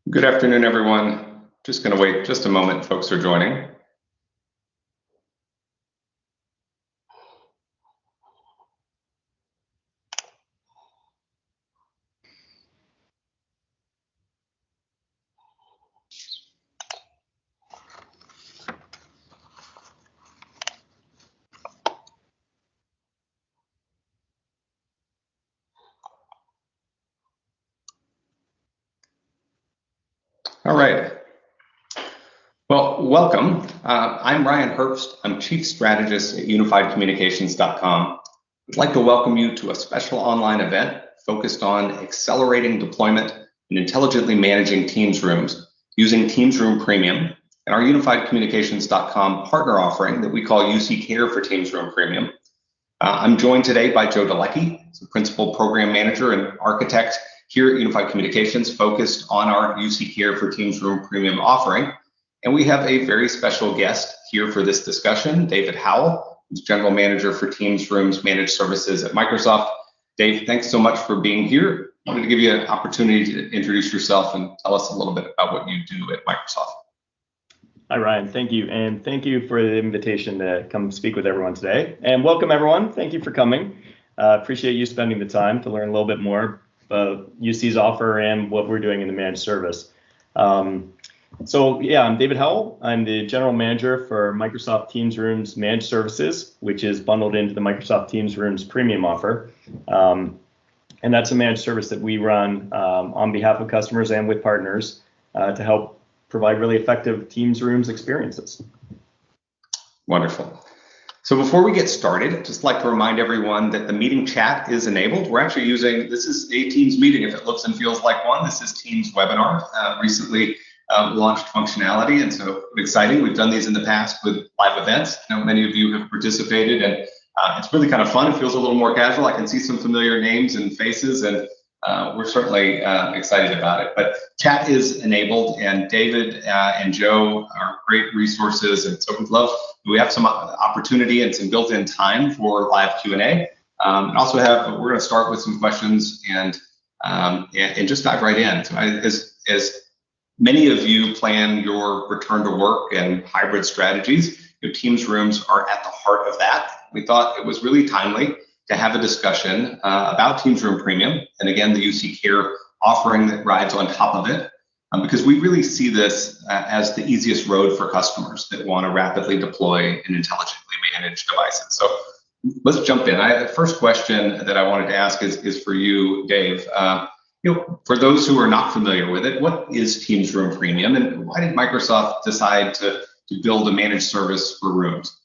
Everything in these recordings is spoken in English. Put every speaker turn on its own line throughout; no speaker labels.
Good afternoon, everyone. Just going to wait just a moment. Folks are joining. All right. Well, welcome. I'm Ryan Herbst. I'm Chief Strategist at UnifiedCommunications.com. I'd like to welcome you to a special online event focused on accelerating deployment and intelligently managing Teams rooms using Teams Room Premium and our UnifiedCommunications.com partner offering that we call UC Care for Teams Room Premium. I'm joined today by Joe Dalecki, Principal Program Manager and Architect here at Unified Communications, focused on our UC Care for Teams Room Premium offering. And we have a very special guest here for this discussion, David Howell, who's General Manager for Teams Rooms Managed Services at Microsoft. Dave, thanks so much for being here. I wanted to give you an opportunity to introduce yourself and tell us a little bit about what you do at Microsoft.
Hi, Ryan. Thank you. And thank you for the invitation to come speak with everyone today. And welcome, everyone. Thank you for coming. Appreciate you spending the time to learn a little bit more about UC's offer and what we're doing in the managed service. So yeah, I'm David Howell. I'm the General Manager for Microsoft Teams Rooms Managed Services, which is bundled into the Microsoft Teams Rooms Premium offer. And that's a managed service that we run on behalf of customers and with partners to help provide really effective Teams Rooms experiences.
Wonderful. So before we get started, I'd just like to remind everyone that the meeting chat is enabled. We're actually using, this is a Teams meeting if it looks and feels like one. This is Teams webinar, recently launched functionality, and so exciting. We've done these in the past with live events. I know many of you have participated, and it's really kind of fun. It feels a little more casual. I can see some familiar names and faces, and we're certainly excited about it. But chat is enabled, and David and Joe are great resources, and so we have some opportunity and some built-in time for live Q&A. And also we're going to start with some questions and just dive right in. So as many of you plan your return to work and hybrid strategies, your Teams rooms are at the heart of that. We thought it was really timely to have a discussion about Teams Room Premium, and again, the UC Care offering that rides on top of it, because we really see this as the easiest road for customers that want to rapidly deploy and intelligently manage devices. So let's jump in. The first question that I wanted to ask is for you, Dave. For those who are not familiar with it, what is Teams Room Premium, and why did Microsoft decide to build a managed service for rooms?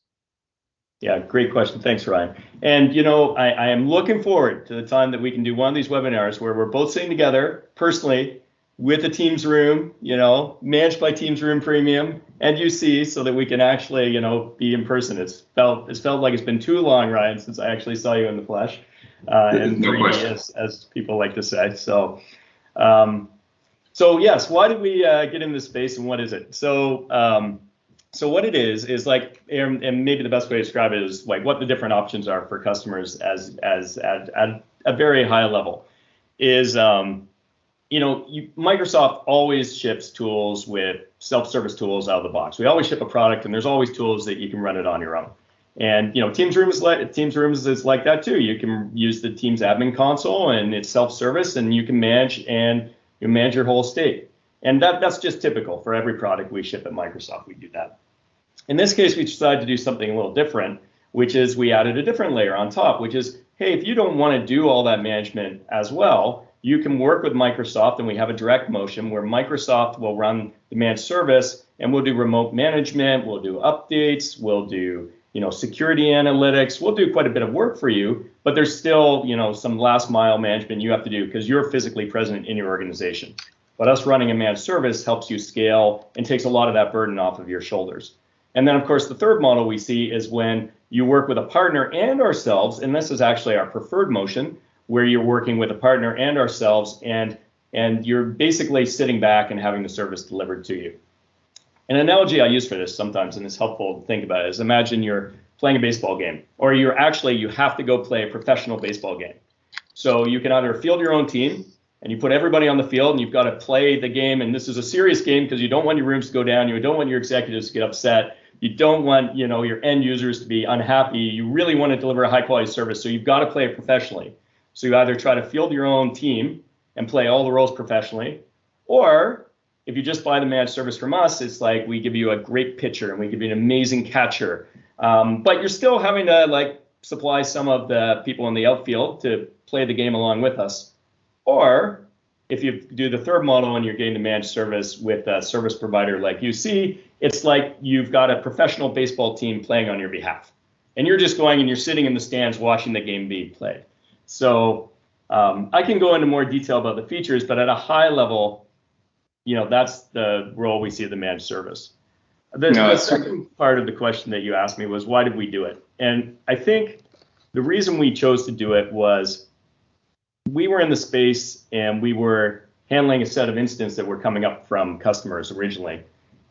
Yeah, great question. Thanks, Ryan. And I am looking forward to the time that we can do one of these webinars where we're both sitting together personally with a Teams room, managed by Teams Room Premium and UC, so that we can actually, be in person. It's felt like it's been too long, Ryan, since I actually saw you in the flesh, and 3D, as people like to say. So yes, why did we get in this space, and what is it? So what it is like, and maybe the best way to describe it is like what the different options are for customers as at a very high level is, Microsoft always ships tools with self-service tools out of the box. We always ship a product, and there's always tools that you can run it on your own. And Teams Rooms is like that too. You can use the Teams admin console, and it's self-service, and you can manage your whole estate. And that's just typical for every product we ship at Microsoft. We do that. In this case, we decided to do something a little different, which is we added a different layer on top, which is, hey, if you don't want to do all that management as well, you can work with Microsoft, and we have a direct motion where Microsoft will run the managed service, and we'll do remote management, we'll do updates, we'll do security analytics, we'll do quite a bit of work for you, but there's still some last mile management you have to do because you're physically present in your organization. But us running a managed service helps you scale and takes a lot of that burden off of your shoulders. And then, of course, the third model we see is when you work with a partner and ourselves, and this is actually our preferred motion, where you're working with a partner and ourselves, and you're basically sitting back and having the service delivered to you. An analogy I use for this sometimes, and it's helpful to think about, is imagine you're playing a baseball game, or you have to go play a professional baseball game. So you can either field your own team, and you put everybody on the field and you've got to play the game. And this is a serious game because you don't want your rooms to go down. You don't want your executives to get upset. You don't want, your end users to be unhappy. You really want to deliver a high quality service. So you've got to play it professionally. So you either try to field your own team and play all the roles professionally, or if you just buy the managed service from us, it's like we give you a great pitcher and we give you an amazing catcher. But you're still having to supply some of the people in the outfield to play the game along with us. Or if you do the third model and you're getting the managed service with a service provider like UC, it's like you've got a professional baseball team playing on your behalf. And you're just going and you're sitting in the stands watching the game being played. So I can go into more detail about the features, but at a high level, that's the role we see of the managed service. The second part of the question that you asked me was, why did we do it? And I think the reason we chose to do it was we were in the space and we were handling a set of incidents that were coming up from customers originally.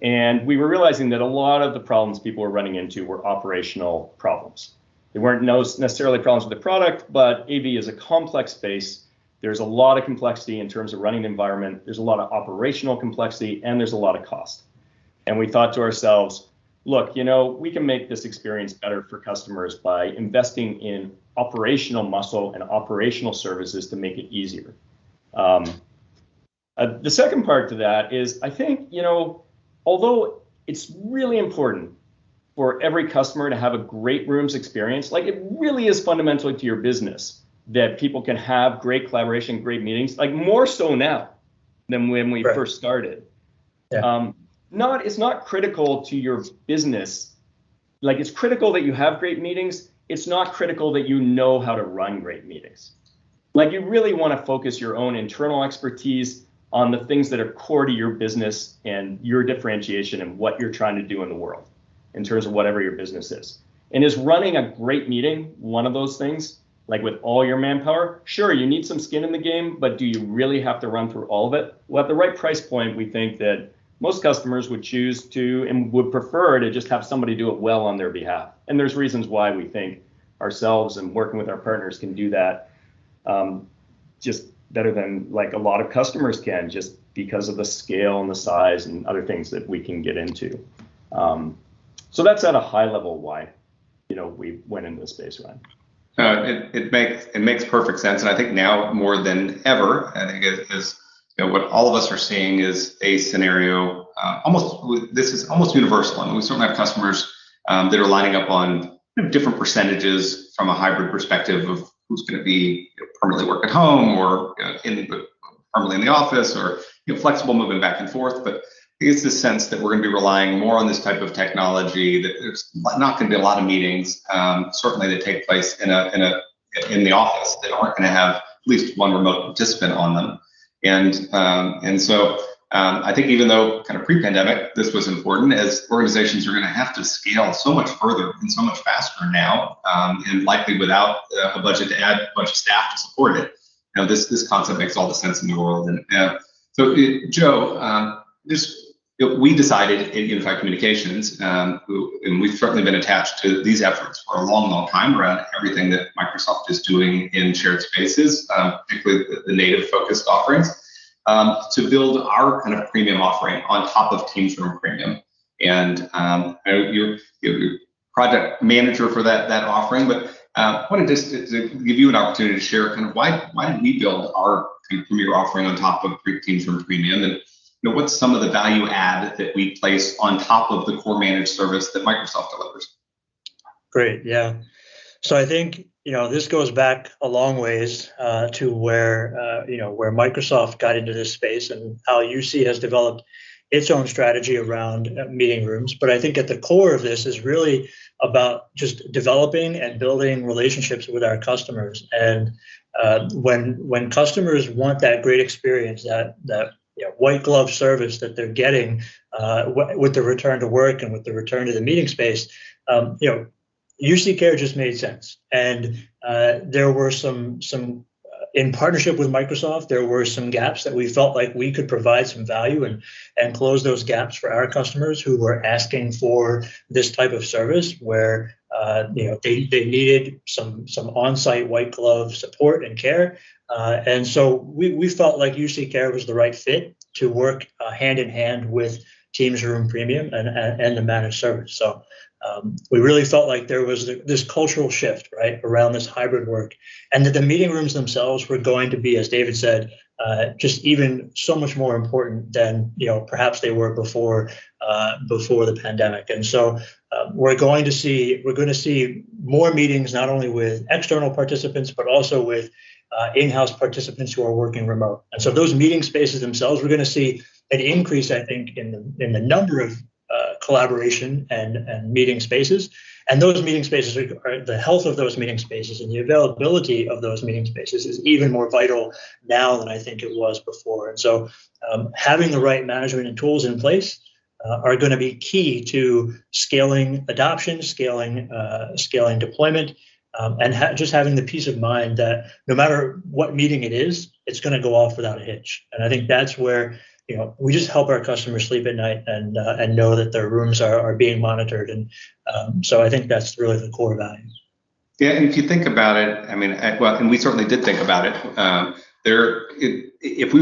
And we were realizing that a lot of the problems people were running into were operational problems. They weren't necessarily problems with the product, but AV is a complex space. There's a lot of complexity in terms of running the environment. There's a lot of operational complexity, and there's a lot of cost. And we thought to ourselves, look, we can make this experience better for customers by investing in operational muscle and operational services to make it easier. The second part to that is, I think, although it's really important for every customer to have a great rooms experience, it really is fundamental to your business that people can have great collaboration, great meetings, more so now than when we first started. Yeah. It's not critical to your business. It's critical that you have great meetings. It's not critical that you know how to run great meetings. You really want to focus your own internal expertise on the things that are core to your business and your differentiation and what you're trying to do in the world in terms of whatever your business is. And is running a great meeting one of those things? With all your manpower? Sure, you need some skin in the game, but do you really have to run through all of it? Well, at the right price point, we think that most customers would choose to and would prefer to just have somebody do it well on their behalf. And there's reasons why we think ourselves and working with our partners can do that just better than a lot of customers can, just because of the scale and the size and other things that we can get into. So that's at a high level why we went into the space, Ryan.
It makes perfect sense, and I think now more than ever, I think is what all of us are seeing is a scenario. This is almost universal. I mean, we certainly have customers that are lining up on different percentages from a hybrid perspective of who's going to be permanently work at home or permanently in the office, or flexible moving back and forth. But it's this sense that we're going to be relying more on this type of technology, that there's not going to be a lot of meetings, certainly that take place in the office, that aren't going to have at least one remote participant on them. And so I think even though kind of pre-pandemic this was important, as organizations are going to have to scale so much further and so much faster now, and likely without a budget to add a bunch of staff to support it, this concept makes all the sense in the world. And so Joe, we decided in Unified Communications, and we've certainly been attached to these efforts for a long, long time around everything that Microsoft is doing in shared spaces, particularly the native focused offerings, to build our kind of premium offering on top of Teams Room Premium. And you're project manager for that offering, but I wanted just to give you an opportunity to share kind of why did we build our kind of premier offering on top of Teams Room Premium, and what's some of the value add that we place on top of the core managed service that Microsoft delivers?
Great, yeah. So I think this goes back a long ways to where where Microsoft got into this space and how UC has developed its own strategy around meeting rooms. But I think at the core of this is really about just developing and building relationships with our customers. And when customers want that great experience, that white glove service that they're getting with the return to work and with the return to the meeting space, UC Care just made sense. And there were some in partnership with Microsoft, there were some gaps that we felt like we could provide some value and close those gaps for our customers who were asking for this type of service where they needed some on-site white glove support and care. And so we felt like UC Care was the right fit to work hand in hand with Teams Room Premium and the managed service. So we really felt like there was this cultural shift, right, around this hybrid work, and that the meeting rooms themselves were going to be, as David said, just even so much more important than perhaps they were before the pandemic. And so we're going to see more meetings, not only with external participants but also with in-house participants who are working remote. And so those meeting spaces themselves, we're going to see an increase, I think, in the number of collaboration and meeting spaces. And those meeting spaces are the health of those meeting spaces and the availability of those meeting spaces is even more vital now than I think it was before. And so having the right management and tools in place are going to be key to scaling adoption, scaling deployment, and just having the peace of mind that no matter what meeting it is, it's going to go off without a hitch. And I think that's where we just help our customers sleep at night and know that their rooms are being monitored. And so I think that's really the core value.
Yeah, and if you think about it, I mean, and we certainly did think about it. If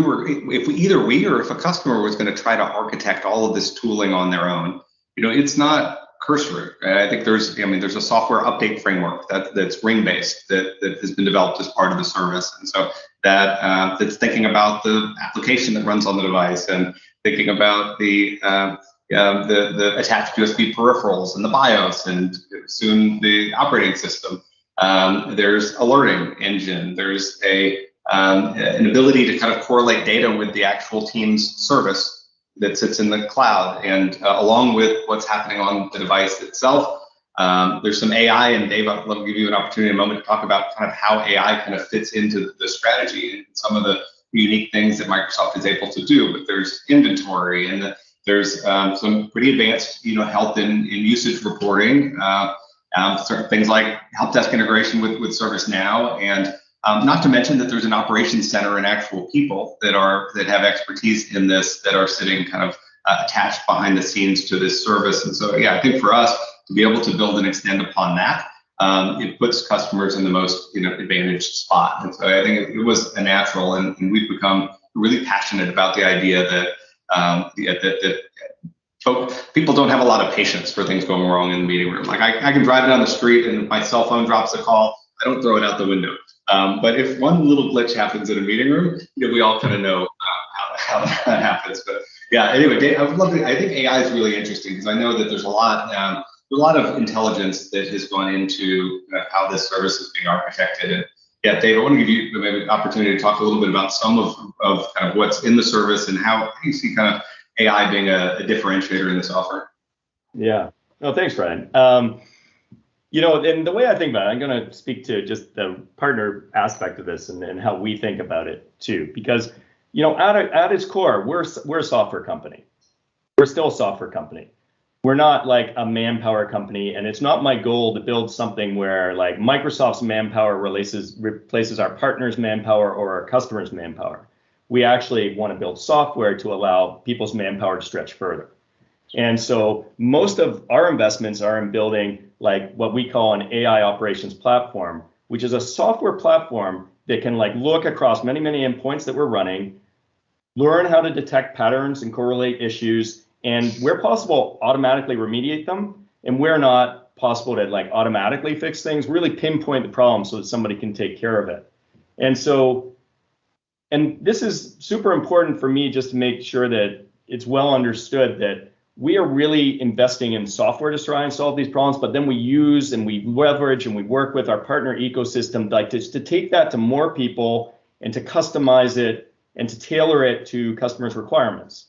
a customer was going to try to architect all of this tooling on their own, it's not cursory. Right? I think there's a software update framework that's ring-based that has been developed as part of the service, and so that's thinking about the application that runs on the device and thinking about the attached USB peripherals and the BIOS and soon the operating system. There's alerting engine. There's an ability to kind of correlate data with the actual Teams service that sits in the cloud, and along with what's happening on the device itself. There's some AI, and Dave, let me give you an opportunity in a moment to talk about kind of how AI kind of fits into the strategy and some of the unique things that Microsoft is able to do. But there's inventory, and there's some pretty advanced, health and usage reporting, certain things like help desk integration with ServiceNow, and not to mention that there's an operations center and actual people that have expertise in this that are sitting kind of attached behind the scenes to this service. And so, yeah, I think for us to be able to build and extend upon that, it puts customers in the most advantaged spot. And so I think it was a natural, and we've become really passionate about the idea that people don't have a lot of patience for things going wrong in the meeting room. Like I can drive down the street and my cell phone drops a call, I don't throw it out the window. But if one little glitch happens in a meeting room, we all kind of know how that happens. But yeah, anyway, Dave, I think AI is really interesting because I know that there's a lot of intelligence that has gone into how this service is being architected. And yeah, Dave, I want to give you maybe an opportunity to talk a little bit about some of kind of what's in the service and how you see kind of AI being a differentiator in this offer.
Yeah. No, thanks, Brian. And the way I think about it, I'm going to speak to just the partner aspect of this and how we think about it too, because at its core, we're a software company. We're still a software company. We're not like a manpower company, and it's not my goal to build something where like Microsoft's manpower replaces our partners' manpower or our customers' manpower. We actually want to build software to allow people's manpower to stretch further. And so most of our investments are in building like what we call an AI operations platform, which is a software platform that can like look across many, many endpoints that we're running, learn how to detect patterns and correlate issues, and where possible, automatically remediate them. And where not possible to like automatically fix things, really pinpoint the problem so that somebody can take care of it. And this is super important for me just to make sure that it's well understood that we are really investing in software to try and solve these problems, but then we use and we leverage and we work with our partner ecosystem like to take that to more people and to customize it and to tailor it to customers' requirements.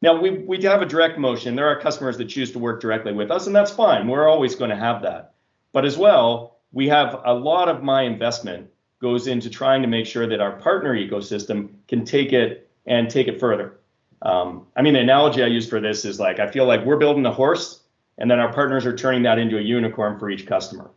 Now, we have a direct motion. There are customers that choose to work directly with us, and that's fine. We're always going to have that. But as well, we have a lot of my investment goes into trying to make sure that our partner ecosystem can take it further. The analogy I use for this is like, I feel like we're building a horse and then our partners are turning that into a unicorn for each customer.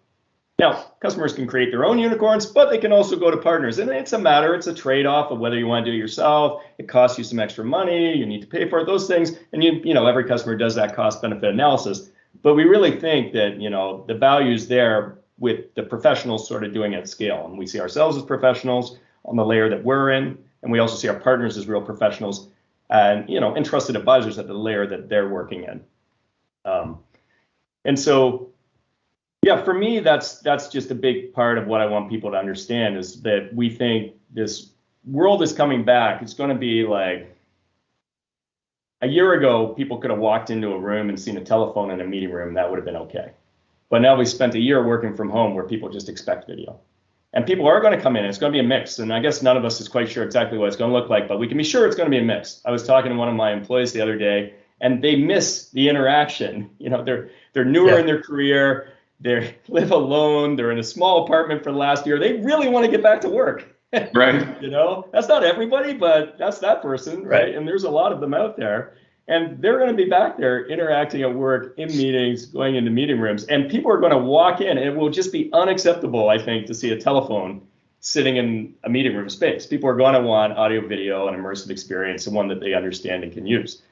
Now, customers can create their own unicorns, but they can also go to partners. And it's a trade-off of whether you want to do it yourself. It costs you some extra money. You need to pay for it, those things. And every customer does that cost benefit analysis. But we really think that, the value is there with the professionals sort of doing it at scale. And we see ourselves as professionals on the layer that we're in. And we also see our partners as real professionals and, and trusted advisors at the layer that they're working in. And so, yeah, for me, that's just a big part of what I want people to understand is that we think this world is coming back. It's going to be like a year ago, people could have walked into a room and seen a telephone in a meeting room. That would have been okay. But now we spent a year working from home where people just expect video. And people are going to come in. It's going to be a mix. And I guess none of us is quite sure exactly what it's going to look like, but we can be sure it's going to be a mix. I was talking to one of my employees the other day, and they miss the interaction. They're newer in their career. They live alone. They're in a small apartment for the last year. They really want to get back to work.
Right.
That's not everybody, but that's that person, right? And there's a lot of them out there. And they're going to be back there interacting at work, in meetings, going into meeting rooms. And people are going to walk in, and it will just be unacceptable, I think, to see a telephone sitting in a meeting room space. People are going to want audio, video, and immersive experience, and one that they understand and can use.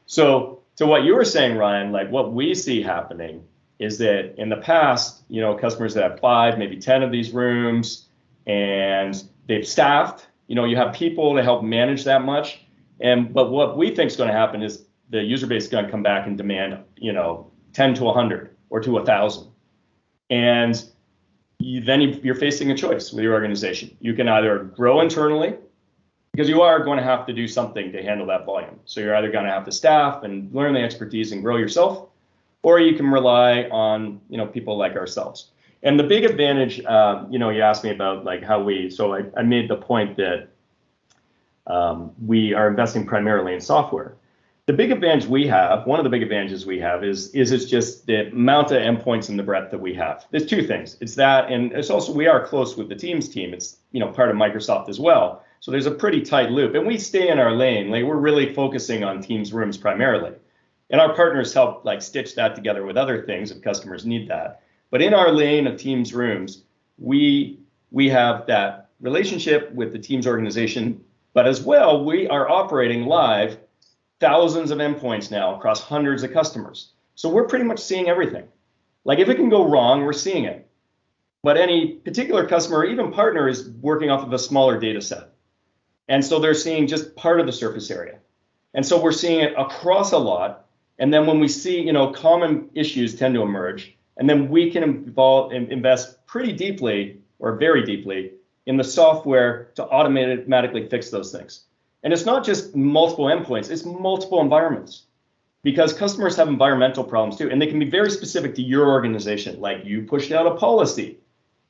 So to what you were saying, Ryan, like what we see happening is that in the past, customers that have 5, maybe 10 of these rooms, and they've staffed, you have people to help manage that much. But what we think is going to happen is the user base is going to come back and demand, 10 to 100 or to 1,000. And then you're facing a choice with your organization. You can either grow internally, because you are going to have to do something to handle that volume. So you're either going to have to staff and learn the expertise and grow yourself, or you can rely on, people like ourselves. And the big advantage, you asked me about like how I made the point that we are investing primarily in software. The big advantage we have, one of the big advantages we have is it's just the amount of endpoints and the breadth that we have. There's 2 things. It's that, and it's also, we are close with the Teams team. It's, part of Microsoft as well. So there's a pretty tight loop, and we stay in our lane. Like we're really focusing on Teams rooms primarily. And our partners help like stitch that together with other things if customers need that. But in our lane of Teams rooms, we have that relationship with the Teams organization, but as well, we are operating live thousands of endpoints now across hundreds of customers. So we're pretty much seeing everything. Like if it can go wrong, we're seeing it. But any particular customer or even partner is working off of a smaller data set. And so they're seeing just part of the surface area. And so we're seeing it across a lot. And then when we see, common issues tend to emerge, and then we can invest pretty deeply or very deeply in the software to automatically fix those things. And it's not just multiple endpoints, it's multiple environments, because customers have environmental problems too. And they can be very specific to your organization. Like you pushed out a policy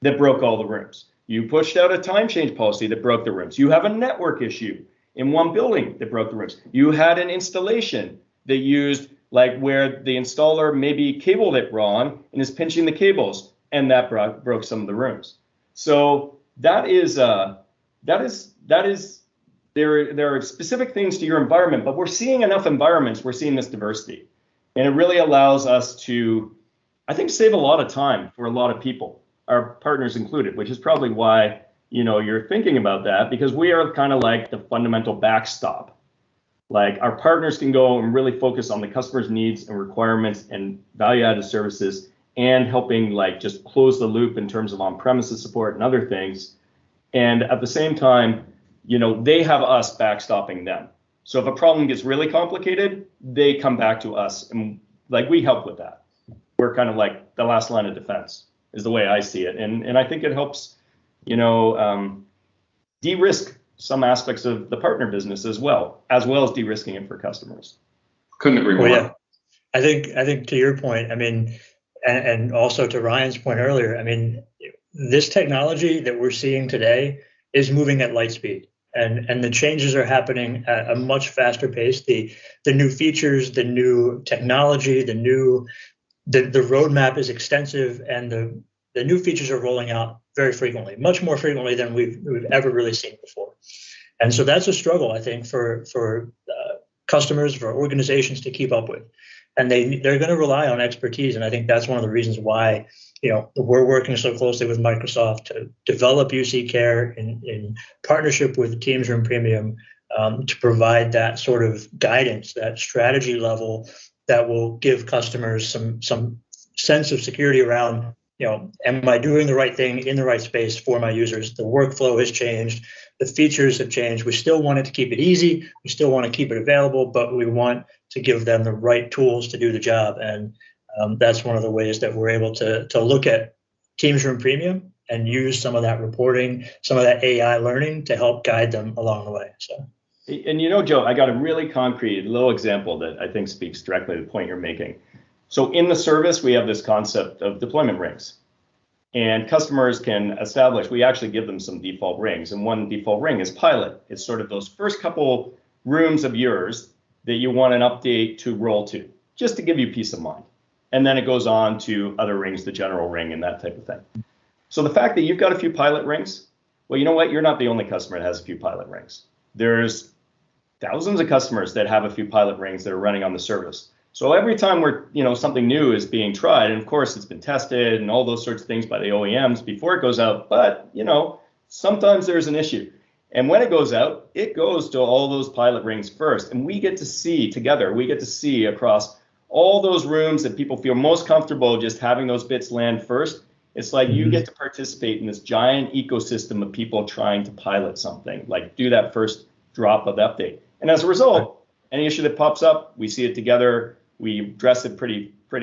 that broke all the rooms. You pushed out a time change policy that broke the rooms. You have a network issue in one building that broke the rooms. You had an installation that used like where the installer maybe cabled it wrong and is pinching the cables, and that broke some of the rooms. So there are specific things to your environment, but we're seeing enough environments, we're seeing this diversity. And it really allows us to, I think, save a lot of time for a lot of people, our partners included, which is probably why, you're thinking about that, because we are kind of like the fundamental backstop. Like our partners can go and really focus on the customer's needs and requirements and value-added services, and helping like just close the loop in terms of on-premises support and other things. And at the same time, they have us backstopping them. So if a problem gets really complicated, they come back to us, and like we help with that. We're kind of like the last line of defense is the way I see it. And I think it helps, de-risk some aspects of the partner business as well as de-risking it for customers.
Couldn't agree more.
Well, yeah. I think to your point, I mean, and also to Ryan's point earlier, I mean, this technology that we're seeing today is moving at light speed, and the changes are happening at a much faster pace. The new features, the new technology, the roadmap is extensive, and the new features are rolling out very frequently, much more frequently than we've ever really seen before. And so that's a struggle, I think, for customers, for organizations to keep up with. and they're going to rely on expertise. And I think that's one of the reasons why, we're working so closely with Microsoft to develop UC Care in partnership with Teams Room Premium, to provide that sort of guidance, that strategy level that will give customers some sense of security around, am I doing the right thing in the right space for my users? The workflow has changed. The features have changed. We still wanted to keep it easy. We still want to keep it available, but we want to give them the right tools to do the job. And that's one of the ways that we're able to look at Teams Room Premium and use some of that reporting, some of that AI learning to help guide them along the way. So.
And Joe, I got a really concrete little example that I think speaks directly to the point you're making. So in the service, we have this concept of deployment rings. And customers can establish, we actually give them some default rings. And one default ring is pilot. It's sort of those first couple rooms of yours that you want an update to roll to, just to give you peace of mind. And then it goes on to other rings, the general ring and that type of thing. So the fact that you've got a few pilot rings, well, you know what? You're not the only customer that has a few pilot rings. There's thousands of customers that have a few pilot rings that are running on the service. So every time something new is being tried, and of course it's been tested and all those sorts of things by the OEMs before it goes out, but sometimes there's an issue. And when it goes out, it goes to all those pilot rings first. And we get to see across all those rooms that people feel most comfortable just having those bits land first. It's like you get to participate in this giant ecosystem of people trying to pilot something, like do that first drop of the update. And as a result, any issue that pops up, we see it together. We address it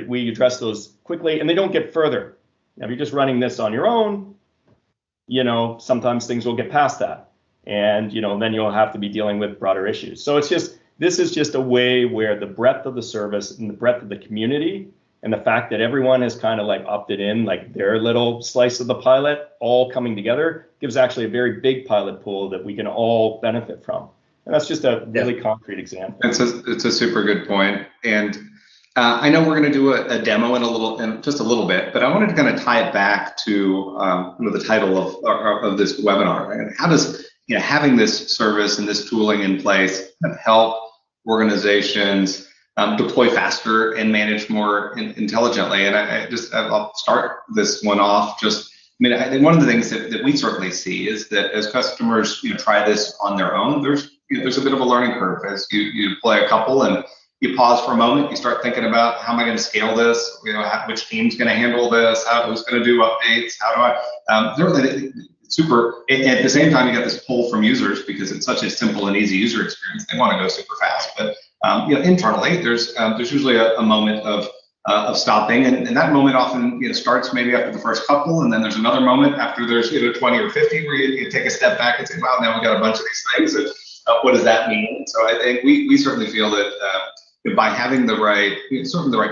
we address those quickly, and they don't get further. Now, if you're just running this on your own, sometimes things will get past that. And, then you'll have to be dealing with broader issues. So this is just a way where the breadth of the service and the breadth of the community and the fact that everyone has kind of like opted in, like their little slice of the pilot all coming together gives actually a very big pilot pool that we can all benefit from. And that's just a really concrete example.
It's a super good point. And I know we're going to do a demo in just a little bit, but I wanted to kind of tie it back to the title of this webinar. Right? How does having this service and this tooling in place help organizations deploy faster and manage more intelligently? And I'll start this one off. I think one of the things that we certainly see is that as customers try this on their own, there's a bit of a learning curve as you deploy a couple and you pause for a moment, you start thinking about how am I going to scale this, which team's going to handle this, who's going to do updates, how do I, super, at the same time you get this pull from users because it's such a simple and easy user experience, they want to go super fast. But internally, there's usually a moment of stopping, and that moment often starts maybe after the first couple, and then there's another moment after there's 20 or 50 where you take a step back and say, wow, now we got a bunch of these things, and what does that mean? So I think we certainly feel that by having the right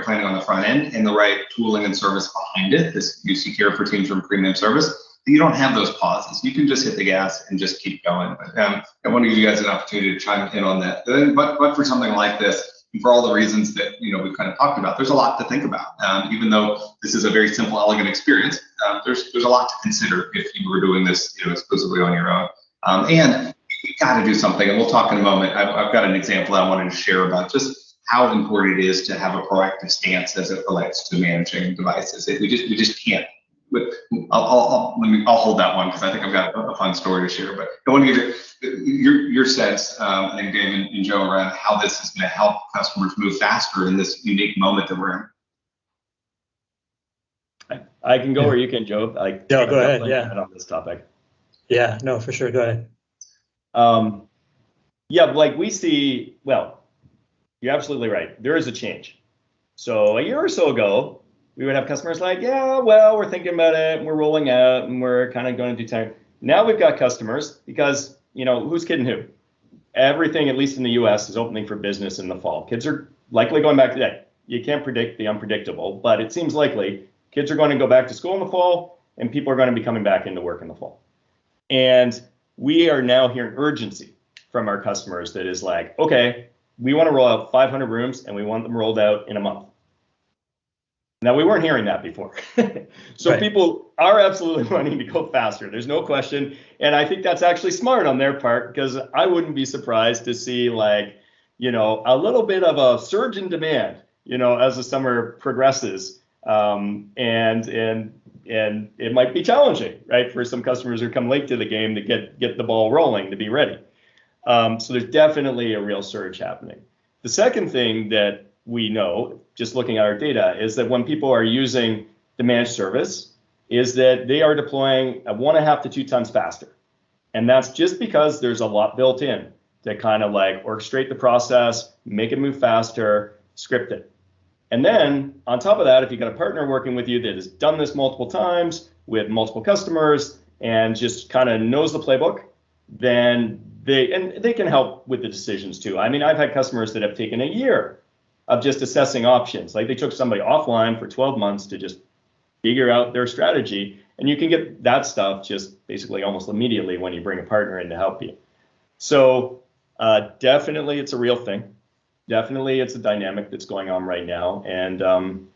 planning on the front end and the right tooling and service behind it, this UC Care for Teams Room Premium service, you don't have those pauses. You can just hit the gas and just keep going. I want to give you guys an opportunity to chime in on that. But for something like this, for all the reasons that we've kind of talked about, there's a lot to think about. Even though this is a very simple, elegant experience, there's a lot to consider if you were doing this exclusively on your own. And you got to do something. And we'll talk in a moment. I've got an example I wanted to share about just how important it is to have a proactive stance as it relates to managing devices. We just can't. I'll hold that one because I think I've got a fun story to share. But I want to give your sense, I think Dave and Joe, around how this is going to help customers move faster in this unique moment that we're
in. I can go or you can, Joe.
No, go ahead. Yeah.
On this topic.
Yeah. No, for sure. Go ahead.
Like we see. Well, you're absolutely right. There is a change. So a year or so ago, we would have customers like, yeah, well, we're thinking about it, and we're rolling out, and we're kind of going to do time. Now we've got customers because, who's kidding who? Everything, at least in the US, is opening for business in the fall. Kids are likely going back today. You can't predict the unpredictable, but it seems likely kids are going to go back to school in the fall, and people are going to be coming back into work in the fall. And we are now hearing urgency from our customers that is like, okay, we want to roll out 500 rooms, and we want them rolled out in a month. Now, we weren't hearing that before. So right. People are absolutely wanting to go faster. There's no question. And I think that's actually smart on their part, because I wouldn't be surprised to see a little bit of a surge in demand, as the summer progresses. And it might be challenging, right, for some customers who come late to the game to get the ball rolling, to be ready. So there's definitely a real surge happening. The second thing that we know, just looking at our data, is that when people are using the managed service, is that they are deploying at 1.5 to 2 times faster. And that's just because there's a lot built in to kind of like orchestrate the process, make it move faster, script it. And then on top of that, if you've got a partner working with you that has done this multiple times with multiple customers and just kind of knows the playbook, then they can help with the decisions too. I mean, I've had customers that have taken a year of just assessing options. Like they took somebody offline for 12 months to just figure out their strategy. And you can get that stuff just basically almost immediately when you bring a partner in to help you. So definitely it's a real thing. Definitely it's a dynamic that's going on right now. And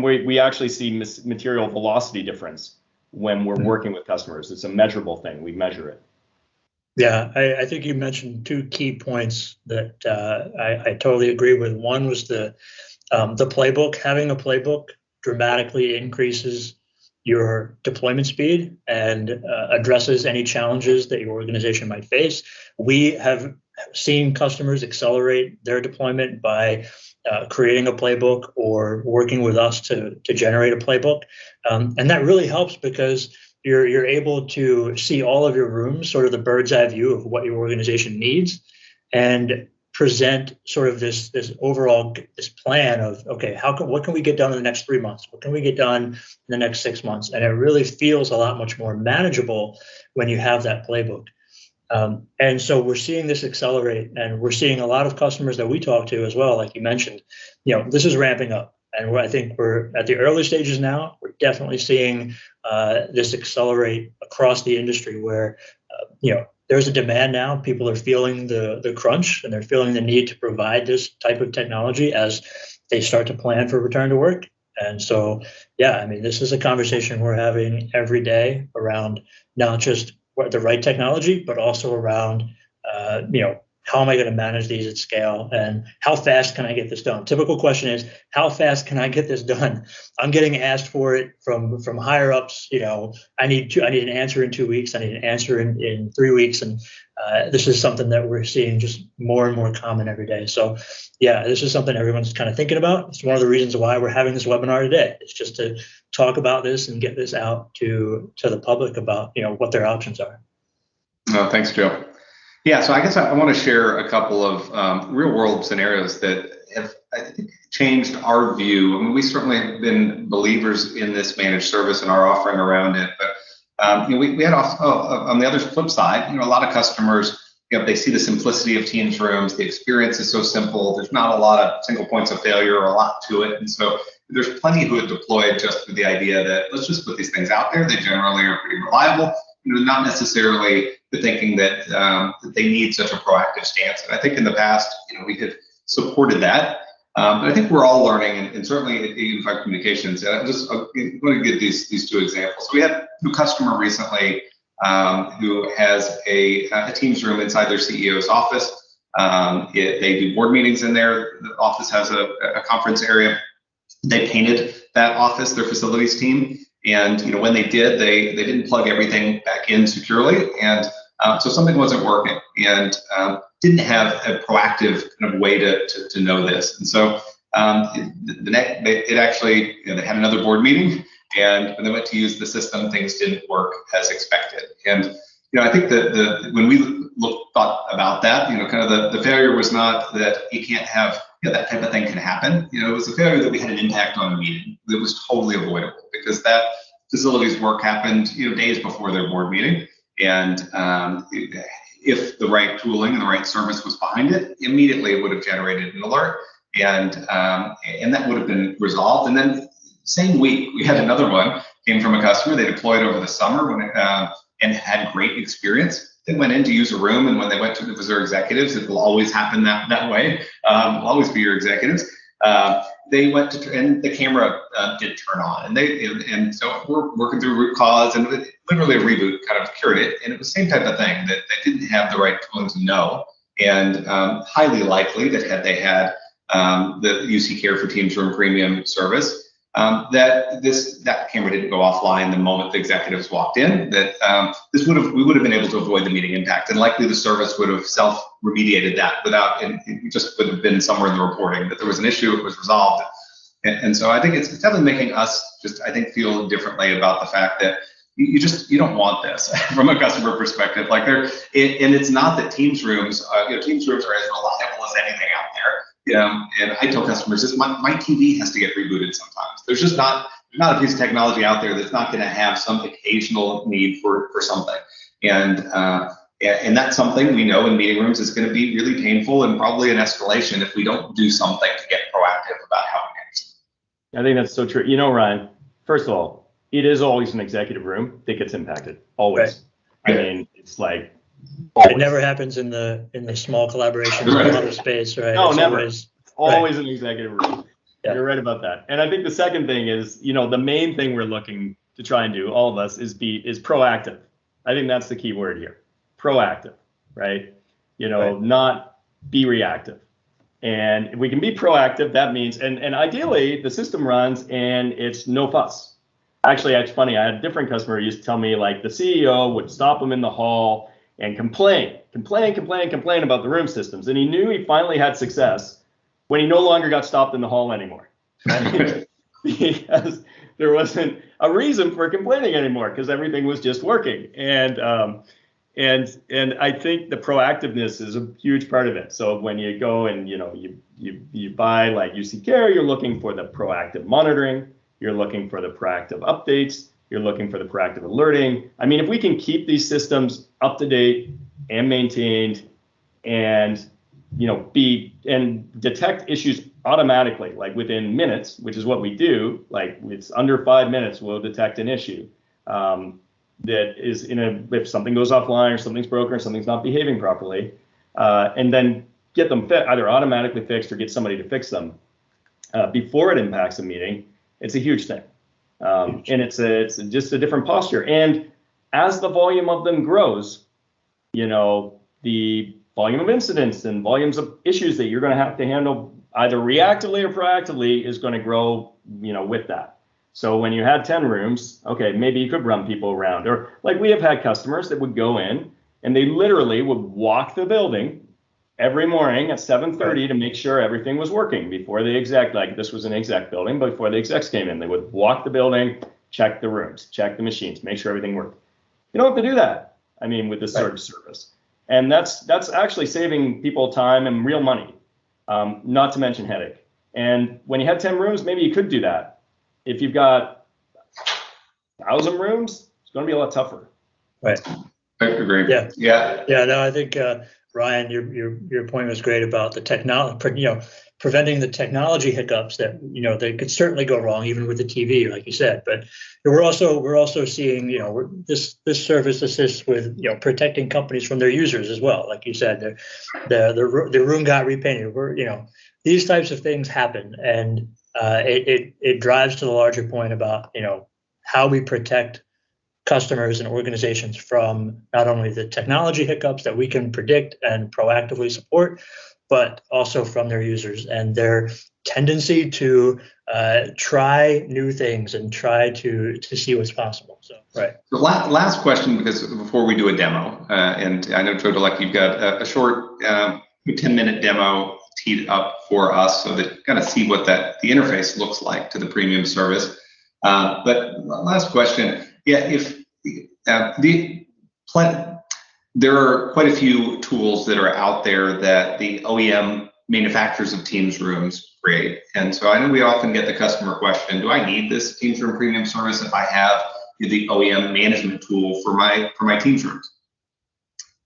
we actually see material velocity difference when we're working with customers. It's a measurable thing. We measure it.
Yeah, I think you mentioned 2 key points that I totally agree with. One was the playbook. Having a playbook dramatically increases your deployment speed and addresses any challenges that your organization might face. We have seen customers accelerate their deployment by creating a playbook or working with us to generate a playbook. And that really helps because you're able to see all of your rooms, sort of the bird's eye view of what your organization needs, and present sort of this overall plan of, okay, what can we get done in the next 3 months? What can we get done in the next 6 months? And it really feels a lot much more manageable when you have that playbook. And so we're seeing this accelerate, and we're seeing a lot of customers that we talk to as well, like you mentioned, this is ramping up. And I think we're at the early stages now. We're definitely seeing this accelerate across the industry where, there's a demand now. People are feeling the crunch, and they're feeling the need to provide this type of technology as they start to plan for return to work. And so, this is a conversation we're having every day around not just what the right technology, but also around, how am I going to manage these at scale, and how fast can I get this done? Typical question is, how fast can I get this done? I'm getting asked for it from higher ups. I need an answer in 2 weeks. I need an answer in 3 weeks. And this is something that we're seeing just more and more common every day. So this is something everyone's kind of thinking about. It's one of the reasons why we're having this webinar today. It's just to talk about this and get this out to the public about, what their options are.
Oh, thanks, Joe. Yeah, so I guess I want to share a couple of real world scenarios that have, I think, changed our view. I mean, we certainly have been believers in this managed service and our offering around it, but we had on the other flip side, a lot of customers, they see the simplicity of Teams rooms, the experience is so simple, there's not a lot of single points of failure or a lot to it, and so there's plenty who had deployed just with the idea that let's just put these things out there. They generally are pretty reliable, not necessarily the thinking that they need such a proactive stance. And I think in the past, we had supported that. But I think we're all learning, and certainly at Unified Communications. I'm going to give these 2 examples. So we had a customer recently who has a Teams room inside their CEO's office. They do board meetings in there. The office has a conference area. They painted that office, their facilities team. And when they did, they didn't plug everything back in securely, and so something wasn't working, and didn't have a proactive kind of way to know this. And so it actually, they had another board meeting, and when they went to use the system, things didn't work as expected. And I think that when we thought about that, kind of the failure was not that you can't have that type of thing can happen. It was a failure that we had an impact on a meeting that was totally avoidable, because that facilities work happened days before their board meeting, and if the right tooling and the right service was behind it, immediately it would have generated an alert, and that would have been resolved. And then same week we had another one came from a customer. They deployed over the summer and had great experience. They went in to use a room, and when they went to visit their executives, it will always happen that way. Will always be your executives. They went to, and the camera did turn on, and so we're working through root cause, and literally a reboot kind of cured it. And it was the same type of thing, that they didn't have the right tooling to know, and highly likely that had they had the UC Care for Teams Room Premium service, that camera didn't go offline the moment the executives walked in. That we would have been able to avoid the meeting impact, and likely the service would have self-remediated that without, and it just would have been somewhere in the reporting that there was an issue, it was resolved. And so I think it's definitely making us just, I think, feel differently about the fact that you don't want this from a customer perspective. Like and it's not that Teams rooms, Teams rooms are as reliable as anything out there. And I tell customers this: my TV has to get rebooted sometimes. There's just not a piece of technology out there that's not going to have some occasional need for something. And that's something we know in meeting rooms is going to be really painful and probably an escalation if we don't do something to get proactive about how we manage it.
I think that's so true. Ryan, first of all, it is always an executive room that gets impacted. Always. Right. I mean, it's like always.
It never happens in the small collaboration
Right.
or other space, right?
No,
it's
never. Always
right.
an executive room.
Yeah.
You're right about that. And I think the second thing is, the main thing we're looking to try and do, all of us, is proactive. I think that's the key word here. Proactive, right?
Right.
Not be reactive. And if we can be proactive, that means, and ideally the system runs and it's no fuss. Actually, it's funny. I had a different customer who used to tell me, like, the CEO would stop him in the hall and complain about the room systems. And he knew he finally had success when he no longer got stopped in the hall anymore. Right? Because there wasn't a reason for complaining anymore, because everything was just working. And I think the proactiveness is a huge part of it. So when you go and you buy like UC Care, you're looking for the proactive monitoring. You're looking for the proactive updates. You're looking for the proactive alerting. I mean, if we can keep these systems up to date and maintained, and detect issues automatically, like within minutes, which is what we do. Like it's under 5 minutes, we'll detect an issue that is if something goes offline or something's broken or something's not behaving properly, and then get them either automatically fixed or get somebody to fix them before it impacts a meeting. It's a huge thing, and it's just a different posture. And as the volume of them grows, the volume of incidents and volumes of issues that you're going to have to handle either reactively or proactively is going to grow, with that. So when you had 10 rooms, okay, maybe you could run people around, or like we have had customers that would go in and they literally would walk the building every morning at 7:30 to make sure everything was working before the exec, like this was an exec building, but before the execs came in, they would walk the building, check the rooms, check the machines, make sure everything worked. You don't have to do that, with this sort of service. And that's actually saving people time and real money, not to mention headache. And when you had 10 rooms, maybe you could do that. If you've got 1,000 rooms, it's going to be a lot tougher.
Right.
I agree.
Yeah. No, I think Ryan, your point was great about the technology, preventing the technology hiccups that they could certainly go wrong even with the TV, like you said. But we're also seeing this service assists with protecting companies from their users as well, like you said. The room got repainted. These types of things happen, and it drives to the larger point about how we protect customers and organizations from not only the technology hiccups that we can predict and proactively support, but also from their users and their tendency to try new things and try to see what's possible. So, right.
The last question, because before we do a demo, and I know, Joe Dalecki, you've got a short 10-minute demo teed up for us so that you kind of see what the interface looks like to the premium service. But last question. Yeah, if there are quite a few tools that are out there that the OEM manufacturers of Teams rooms create, and so I know we often get the customer question: do I need this Teams room premium service if I have the OEM management tool for my Teams rooms?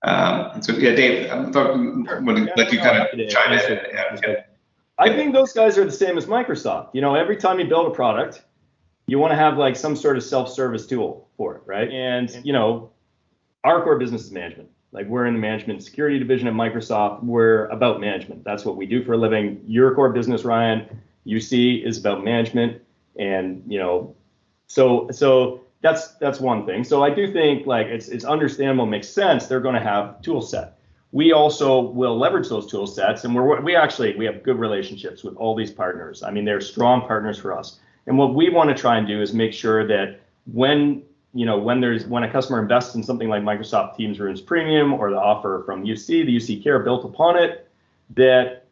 And so, Dave, I'm going to let you kind of chime in. Yeah.
I think those guys are the same as Microsoft. Every time you build a product, you want to have like some sort of self-service tool for it, right? And our core business is management. Like we're in the management security division at Microsoft. We're about management. That's what we do for a living. Your core business, Ryan, UC, is about management, and so that's one thing. So I do think like it's understandable, makes sense. They're going to have tool set. we also will leverage those tool sets, and we have good relationships with all these partners. I mean, they're strong partners for us. And what we want to try and do is make sure that when a customer invests in something like Microsoft Teams Rooms Premium or the offer from UC, the UC Care built upon it, that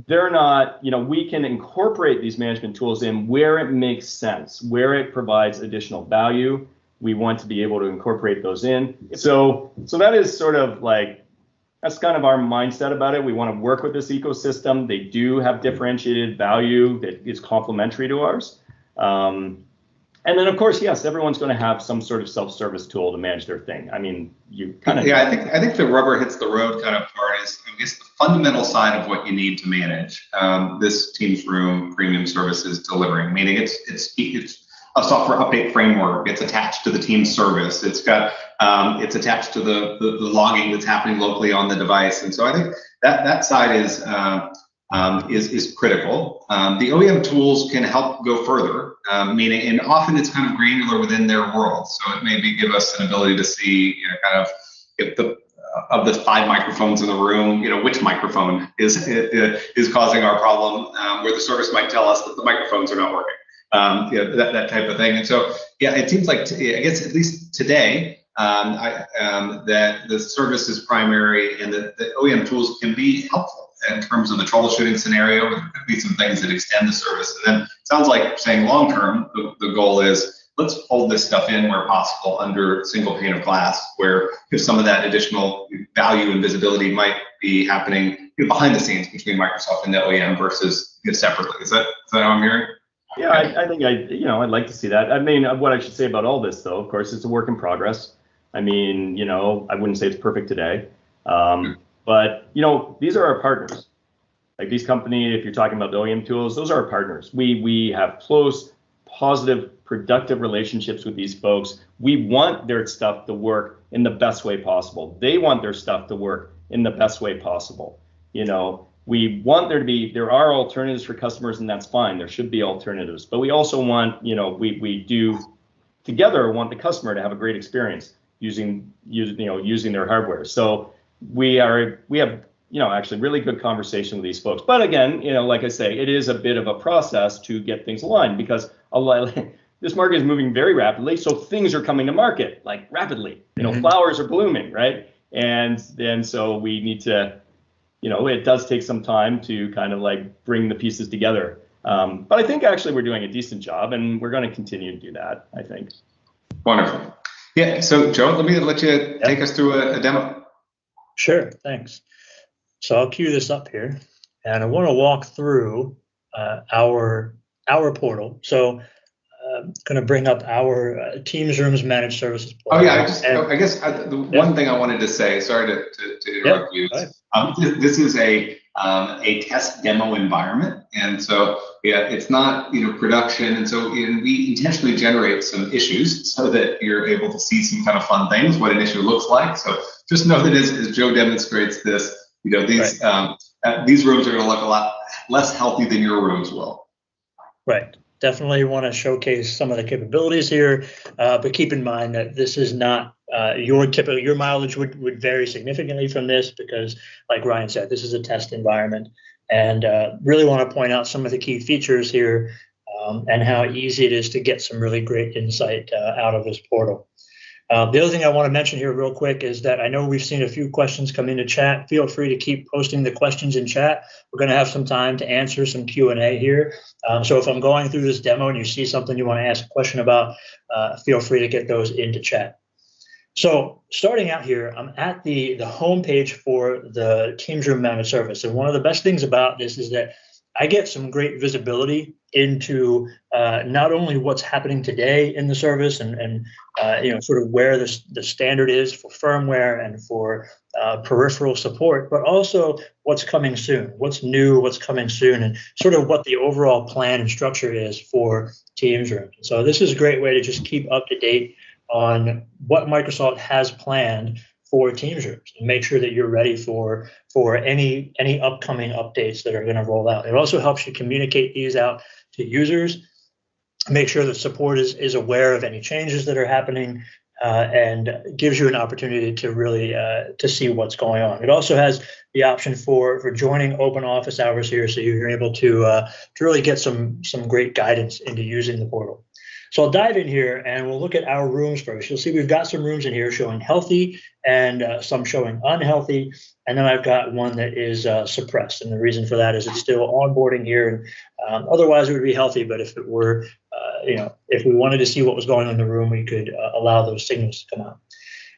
they're not, we can incorporate these management tools in where it makes sense, where it provides additional value. We want to be able to incorporate those in. So that is sort of like, that's kind of our mindset about it. We want to work with this ecosystem. They do have differentiated value that is complementary to ours. And then, of course, yes, everyone's going to have some sort of self-service tool to manage their thing. I mean, you kind of.
Yeah, I think the rubber hits the road kind of part is, I guess, the fundamental side of what you need to manage this Teams Room Premium service is delivering. Meaning, it's a software update framework. It's attached to the Teams service. It's attached to the logging that's happening locally on the device. And so I think that side is critical. The OEM tools can help go further, meaning, and often it's kind of granular within their world. So it maybe give us an ability to see, kind of if of the 5 microphones in the room, which microphone is causing our problem, where the service might tell us that the microphones are not working. That type of thing. And so, it seems like, I guess at least today, that the service is primary and that the OEM tools can be helpful in terms of the troubleshooting scenario. There could be some things that extend the service. And then it sounds like you're saying long term, the goal is let's fold this stuff in where possible under single pane of glass, where if some of that additional value and visibility might be happening behind the scenes between Microsoft and the OEM versus separately. Is that how I'm hearing?
Yeah, I think I'd like to see that. I mean, what I should say about all this, though, of course, it's a work in progress. I mean, I wouldn't say it's perfect today, but these are our partners. Like these companies, if you're talking about the OEM tools, those are our partners. We have close, positive, productive relationships with these folks. We want their stuff to work in the best way possible. They want their stuff to work in the best way possible. We want there are alternatives for customers, and that's fine. There should be alternatives, but we also want, we do together want the customer to have a great experience using their hardware. So we have, actually really good conversation with these folks. But again, like I say, it is a bit of a process to get things aligned because this market is moving very rapidly. So things are coming to market like rapidly, flowers are blooming, right? And so we need to, it does take some time to kind of like bring the pieces together. But I think actually we're doing a decent job and we're going to continue to do that, I think.
Wonderful. Yeah. So Joe, let you take us through a demo.
Sure. Thanks. So I'll cue this up here and I want to walk through our portal. So I'm going to bring up our Teams Rooms Managed Services portal.
Oh yeah, I guess the one thing I wanted to say, sorry to interrupt you. This is a test demo environment, and so it's not production, and so we intentionally generate some issues so that you're able to see some kind of fun things, what an issue looks like. So just know that as Joe demonstrates this, these rooms are going to look a lot less healthy than your rooms will.
Right. Definitely want to showcase some of the capabilities here, but keep in mind that this is not your mileage would vary significantly from this because, like Ryan said, this is a test environment, and really want to point out some of the key features here and how easy it is to get some really great insight out of this portal. The other thing I want to mention here real quick is that I know we've seen a few questions come into chat. Feel free to keep posting the questions in chat. We're going to have some time to answer some Q&A here. So if I'm going through this demo and you see something you want to ask a question about, feel free to get those into chat. So starting out here, I'm at the home page for the Teams Room Managed Service. And one of the best things about this is that I get some great visibility into not only what's happening today in the service and sort of where the standard is for firmware and for peripheral support, but also what's coming soon, what's new, what's coming soon, and sort of what the overall plan and structure is for Teams Rooms. So this is a great way to just keep up to date on what Microsoft has planned for Teams Rooms and make sure that you're ready for any upcoming updates that are going to roll out. It also helps you communicate these out to users, make sure that support is aware of any changes that are happening, and gives you an opportunity to really to see what's going on. It also has the option for joining open office hours here, so you're able to really get some great guidance into using the portal. So I'll dive in here and we'll look at our rooms first. You'll see we've got some rooms in here showing healthy and some showing unhealthy. And then I've got one that is suppressed. And the reason for that is it's still onboarding here. And otherwise it would be healthy. But if it were, if we wanted to see what was going on in the room, we could allow those signals to come out.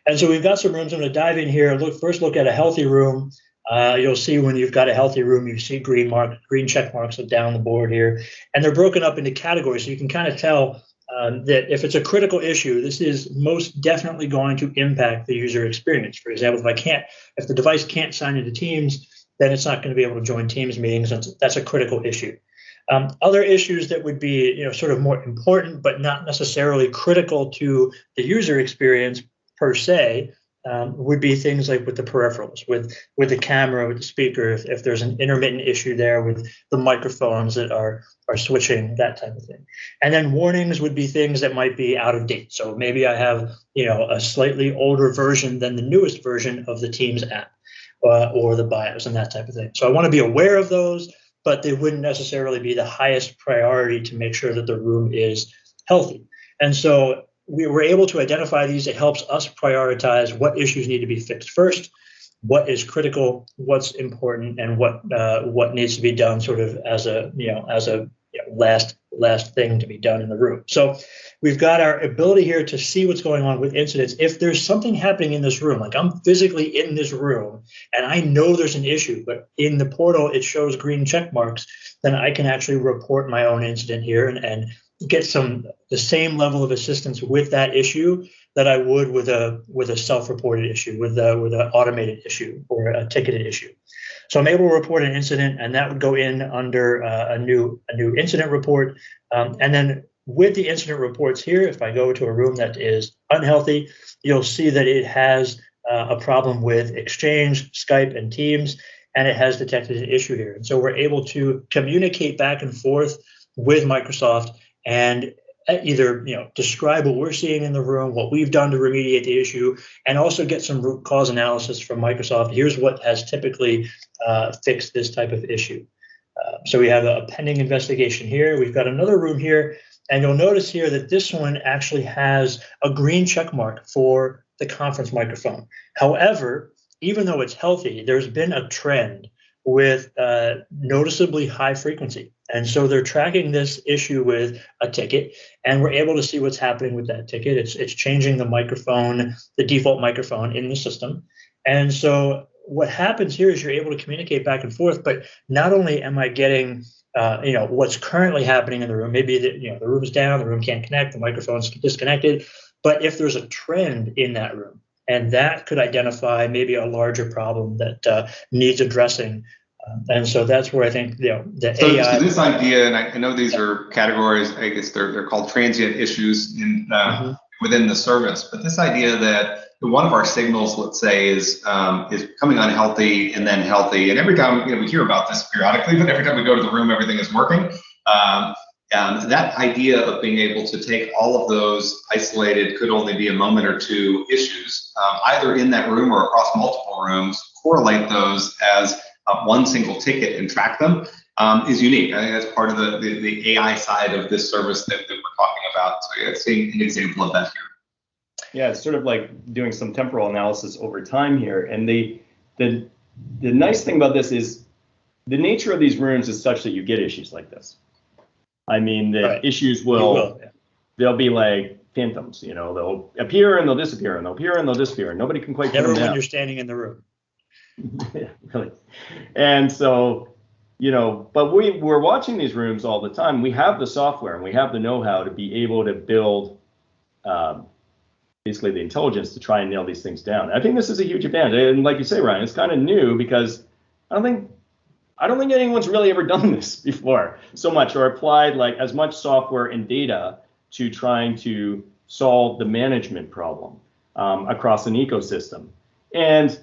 And so we've got some rooms. I'm going to dive in here. First look at a healthy room. You'll see when you've got a healthy room, you see green check marks down the board here. And they're broken up into categories. So you can kind of tell that if it's a critical issue, this is most definitely going to impact the user experience. For example, if the device can't sign into Teams, then it's not going to be able to join Teams meetings. That's a critical issue. Other issues that would be, sort of more important, but not necessarily critical to the user experience per se, would be things like with the peripherals, with the camera, with the speaker, if there's an intermittent issue there with the microphones that are switching, that type of thing. And then warnings would be things that might be out of date. So maybe I have, a slightly older version than the newest version of the Teams app or the BIOS and that type of thing. So I want to be aware of those, but they wouldn't necessarily be the highest priority to make sure that the room is healthy. And so we were able to identify these. It helps us prioritize what issues need to be fixed first, what is critical, what's important, and what needs to be done sort of as a last thing to be done in the room. So we've got our ability here to see what's going on with incidents. If there's something happening in this room, like I'm physically in this room and I know there's an issue, but in the portal it shows green check marks, then I can actually report my own incident here and get the same level of assistance with that issue that I would with a self-reported issue, with an automated issue or a ticketed issue. So I'm able to report an incident, and that would go in under a new incident report. And then with the incident reports here, if I go to a room that is unhealthy, you'll see that it has a problem with Exchange, Skype, and Teams, and it has detected an issue here. And so we're able to communicate back and forth with Microsoft and either describe what we're seeing in the room, what we've done to remediate the issue, and also get some root cause analysis from Microsoft. Here's what has typically fixed this type of issue. So we have a pending investigation here. We've got another room here, and you'll notice here that this one actually has a green check mark for the conference microphone. However, even though it's healthy, there's been a trend with noticeably high frequency. And so they're tracking this issue with a ticket, and we're able to see what's happening with that ticket. It's changing the microphone, the default microphone in the system. And so what happens here is you're able to communicate back and forth, but not only am I getting what's currently happening in the room, maybe the room's down, the room can't connect, the microphone's disconnected, but if there's a trend in that room, and that could identify maybe a larger problem that needs addressing. And so that's where I think the AI.
So this idea, and I know these are categories, I guess they're called transient issues within the service, but this idea that one of our signals, let's say, is becoming unhealthy and then healthy, and every time we hear about this periodically, but every time we go to the room, everything is working. That idea of being able to take all of those isolated, could only be a moment or two issues, either in that room or across multiple rooms, correlate those as one single ticket and track them, is unique. I think that's part of the AI side of this service that we're talking about. So yeah, seeing an example of that here.
Yeah, it's sort of like doing some temporal analysis over time here. And the nice thing about this is the nature of these rooms is such that you get issues like this. I mean, the issues they'll be like phantoms, they'll appear and they'll disappear, and they'll appear and they'll disappear, and nobody can quite
never when you're standing in the room.
Yeah, really. And so, but we're watching these rooms all the time. We have the software and we have the know-how to be able to build basically the intelligence to try and nail these things down. I think this is a huge advantage. And like you say, Ryan, it's kind of new because I don't think anyone's really ever done this before so much, or applied like as much software and data to trying to solve the management problem across an ecosystem. And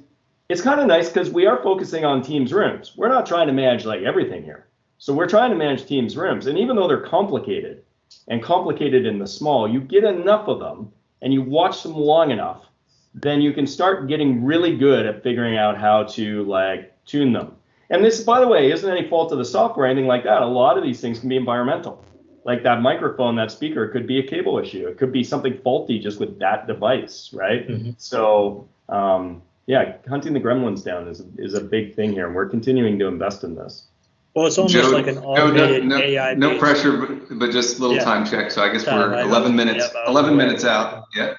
it's kind of nice because we are focusing on Teams rooms. We're not trying to manage like everything here. So we're trying to manage Teams rooms. And even though they're complicated and complicated in the small, you get enough of them and you watch them long enough, then you can start getting really good at figuring out how to like tune them. And this, by the way, isn't any fault of the software or anything like that. A lot of these things can be environmental. Like that microphone, that speaker, it could be a cable issue. It could be something faulty just with that device, right? Mm-hmm. So, yeah, hunting the gremlins down is a big thing here, and we're continuing to invest in this.
Well, it's almost like an automated AI.
No pressure, but just a little time check. So I guess we're 11 minutes. 11 minutes out. Yeah.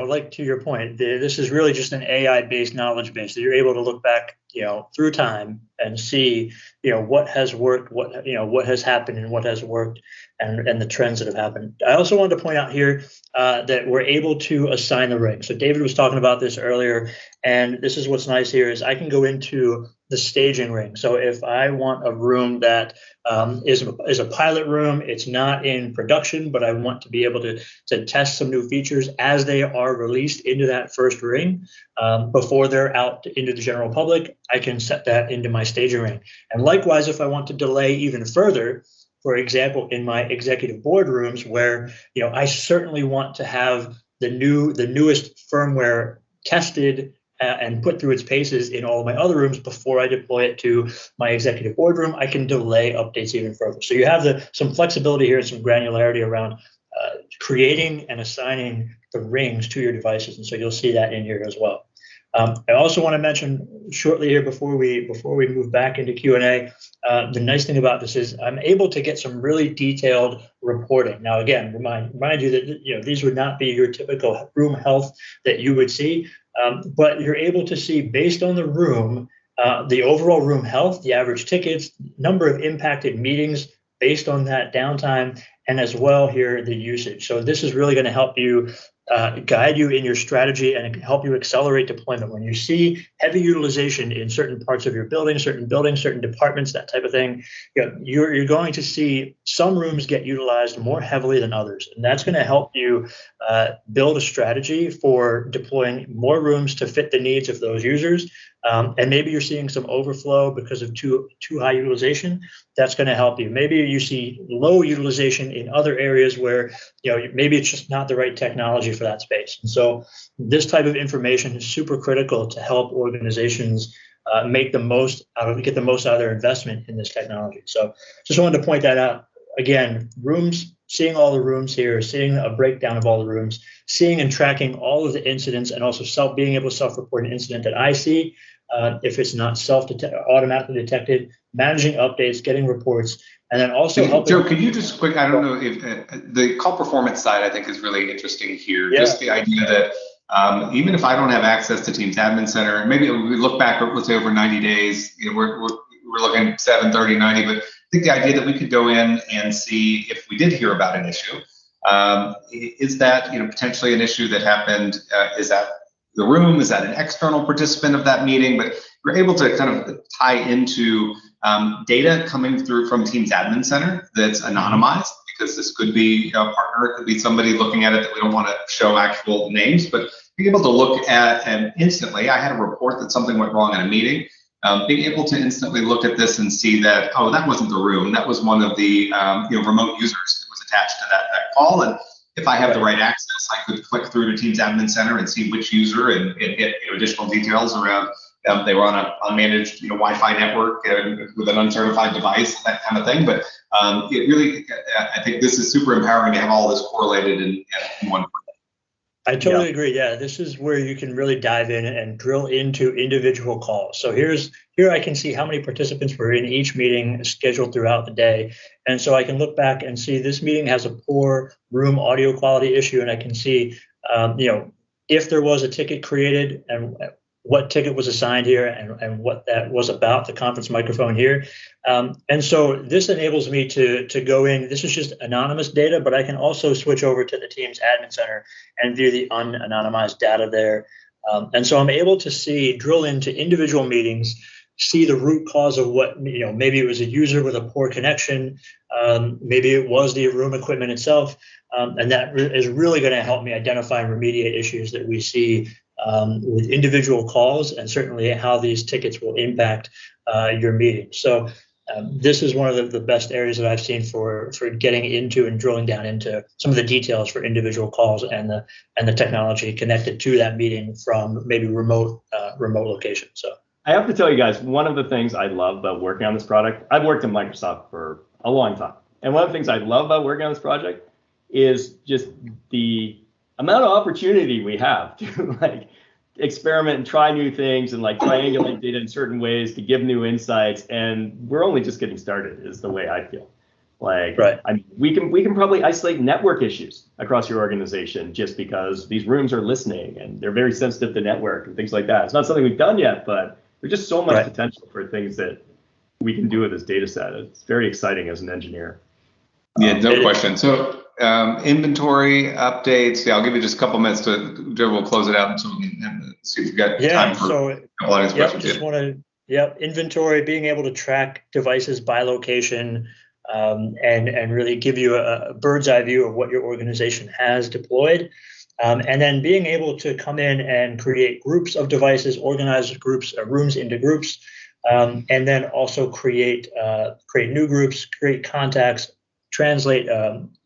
Like to your point, this is really just an AI-based knowledge base that you're able to look back, through time and see, what has worked, what has happened and what has worked, and the trends that have happened. I also wanted to point out here that we're able to assign the ring. So David was talking about this earlier, and this is what's nice here is I can go into the staging ring. So if I want a room that is a pilot room, it's not in production, but I want to be able to test some new features as they are released into that first ring before they're out into the general public, I can set that into my staging ring. And likewise, if I want to delay even further, for example, in my executive board rooms where, I certainly want to have the newest firmware tested and put through its paces in all of my other rooms before I deploy it to my executive boardroom, I can delay updates even further. So you have some flexibility here and some granularity around creating and assigning the rings to your devices. And so you'll see that in here as well. I also want to mention shortly here before we move back into Q&A, the nice thing about this is I'm able to get some really detailed reporting. Now, again, remind you that these would not be your typical room health that you would see, but you're able to see based on the room, the overall room health, the average tickets, number of impacted meetings based on that downtime, and as well here the usage. So this is really going to help you guide you in your strategy and help you accelerate deployment. When you see heavy utilization in certain parts of your building, certain departments, that type of thing, you're going to see some rooms get utilized more heavily than others. And that's going to help you build a strategy for deploying more rooms to fit the needs of those users. And maybe you're seeing some overflow because of too high utilization. That's going to help you. Maybe you see low utilization in other areas where maybe it's just not the right technology for that space. And so this type of information is super critical to help organizations get the most out of their investment in this technology. So just wanted to point that out. Again, rooms, seeing all the rooms here, seeing a breakdown of all the rooms, seeing and tracking all of the incidents, and also being able to self-report an incident that I see. If it's not automatically detected, managing updates, getting reports, and then also helping.
Joe, could you just quick? I don't know if the call performance side I think is really interesting here. Yeah. Just the idea that even if I don't have access to Teams Admin Center, and maybe we look back, let's say over 90 days, we're looking 7, 30, 90, but I think the idea that we could go in and see if we did hear about an issue, is that potentially an issue that happened? Is that the room? Is that an external participant of that meeting? But you're able to kind of tie into data coming through from Teams Admin Center that's anonymized, because this could be a partner, it could be somebody looking at it that we don't want to show actual names, but being able to look at and instantly, I had a report that something went wrong in a meeting. Being able to instantly look at this and see that, oh, that wasn't the room, that was one of the remote users that was attached to that call. And if I have the right access, I could click through to Teams Admin Center and see which user and get additional details around they were on a unmanaged Wi-Fi network with an uncertified device, that kind of thing. But it really, I think this is super empowering to have all this correlated in one place.
I totally agree. Yeah, this is where you can really dive in and drill into individual calls. So here I can see how many participants were in each meeting scheduled throughout the day. And so I can look back and see this meeting has a poor room audio quality issue. And I can see, if there was a ticket created and what ticket was assigned here and what that was about, the conference microphone here. And so this enables me to go in. This is just anonymous data, but I can also switch over to the Teams Admin Center and view the unanonymized data there. And so I'm able to drill into individual meetings, see the root cause of what, maybe it was a user with a poor connection. Maybe it was the room equipment itself. And that is really going to help me identify and remediate issues that we see with individual calls, and certainly how these tickets will impact your meeting. So this is one of the best areas that I've seen for getting into and drilling down into some of the details for individual calls and the technology connected to that meeting from maybe remote location. So
I have to tell you guys, one of the things I love about working on this product, I've worked in Microsoft for a long time. And one of the things I love about working on this project is just the amount of opportunity we have to like experiment and try new things and like triangulate data in certain ways to give new insights. And we're only just getting started is the way I feel. Like,
right.
I mean, we can probably isolate network issues across your organization just because these rooms are listening and they're very sensitive to network and things like that. It's not something we've done yet, but there's just so much potential for things that we can do with this data set. It's very exciting as an engineer.
Yeah, no question. So inventory updates. Yeah, I'll give you just a couple minutes to. Joe, we'll close it out until we can see if we've got time for a couple audience questions.
Just want to. Inventory, being able to track devices by location, and really give you a bird's eye view of what your organization has deployed, and then being able to come in and create groups of devices, organize groups, rooms into groups, and then also create new groups, create contacts, translate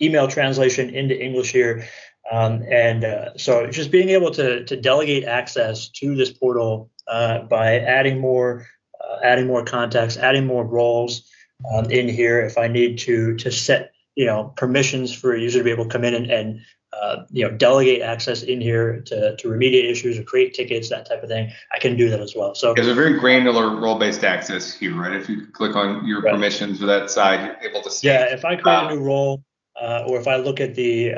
email translation into English here. So just being able to delegate access to this portal by adding more contacts, adding more roles in here. If I need to set permissions for a user to be able to come in and delegate access in here to remediate issues or create tickets, that type of thing, I can do that as well. So
there's a very granular role-based access here, right? If you click on your permissions for that side, you're able to see.
Yeah, if I create a new role, or if I look at the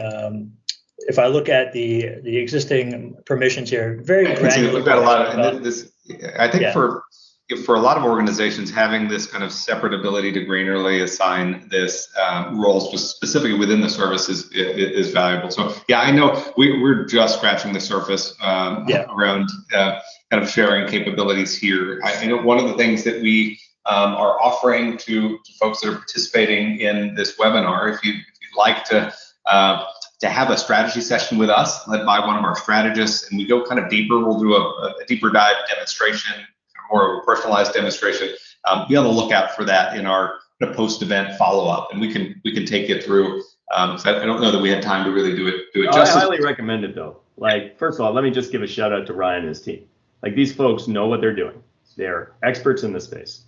existing permissions here, very granular.
We've got a lot of this. I think for a lot of organizations, having this kind of separate ability to granularly assign this roles specifically within the service is valuable. So yeah, I know we're just scratching the surface around kind of sharing capabilities here. I know one of the things that we are offering to folks that are participating in this webinar, if you'd like to have a strategy session with us led by one of our strategists, and we go kind of deeper, we'll do a deeper dive demonstration, more of a personalized demonstration. Be on the lookout for that in our post-event follow-up, and we can take you through. I don't know that we had time to really do it justice.
I highly recommend it though. Like, first of all, let me just give a shout out to Ryan and his team. Like, these folks know what they're doing. They're experts in this space.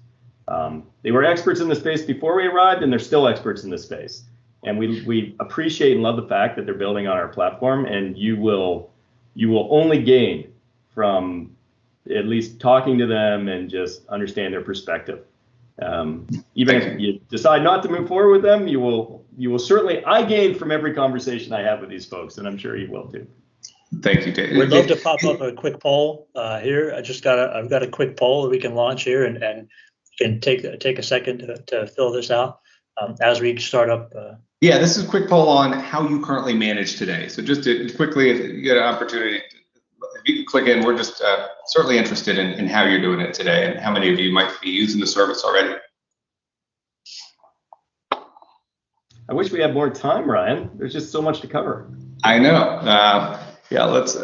They were experts in this space before we arrived, and they're still experts in this space. And we appreciate and love the fact that they're building on our platform, and you will only gain from at least talking to them and just understand their perspective. Even if you decide not to move forward with them, you will certainly. I gain from every conversation I have with these folks, and I'm sure you will too.
Thank you, David.
We'd love to pop up a quick poll here. I've got a quick poll that we can launch here, and you can take a second to fill this out as we start up.
Yeah, this is a quick poll on how you currently manage today. So just to quickly, if you get an opportunity, if you can click in, we're just certainly interested in how you're doing it today and how many of you might be using the service already.
I wish we had more time, Ryan. There's just so much to cover.
I know. Yeah, let's.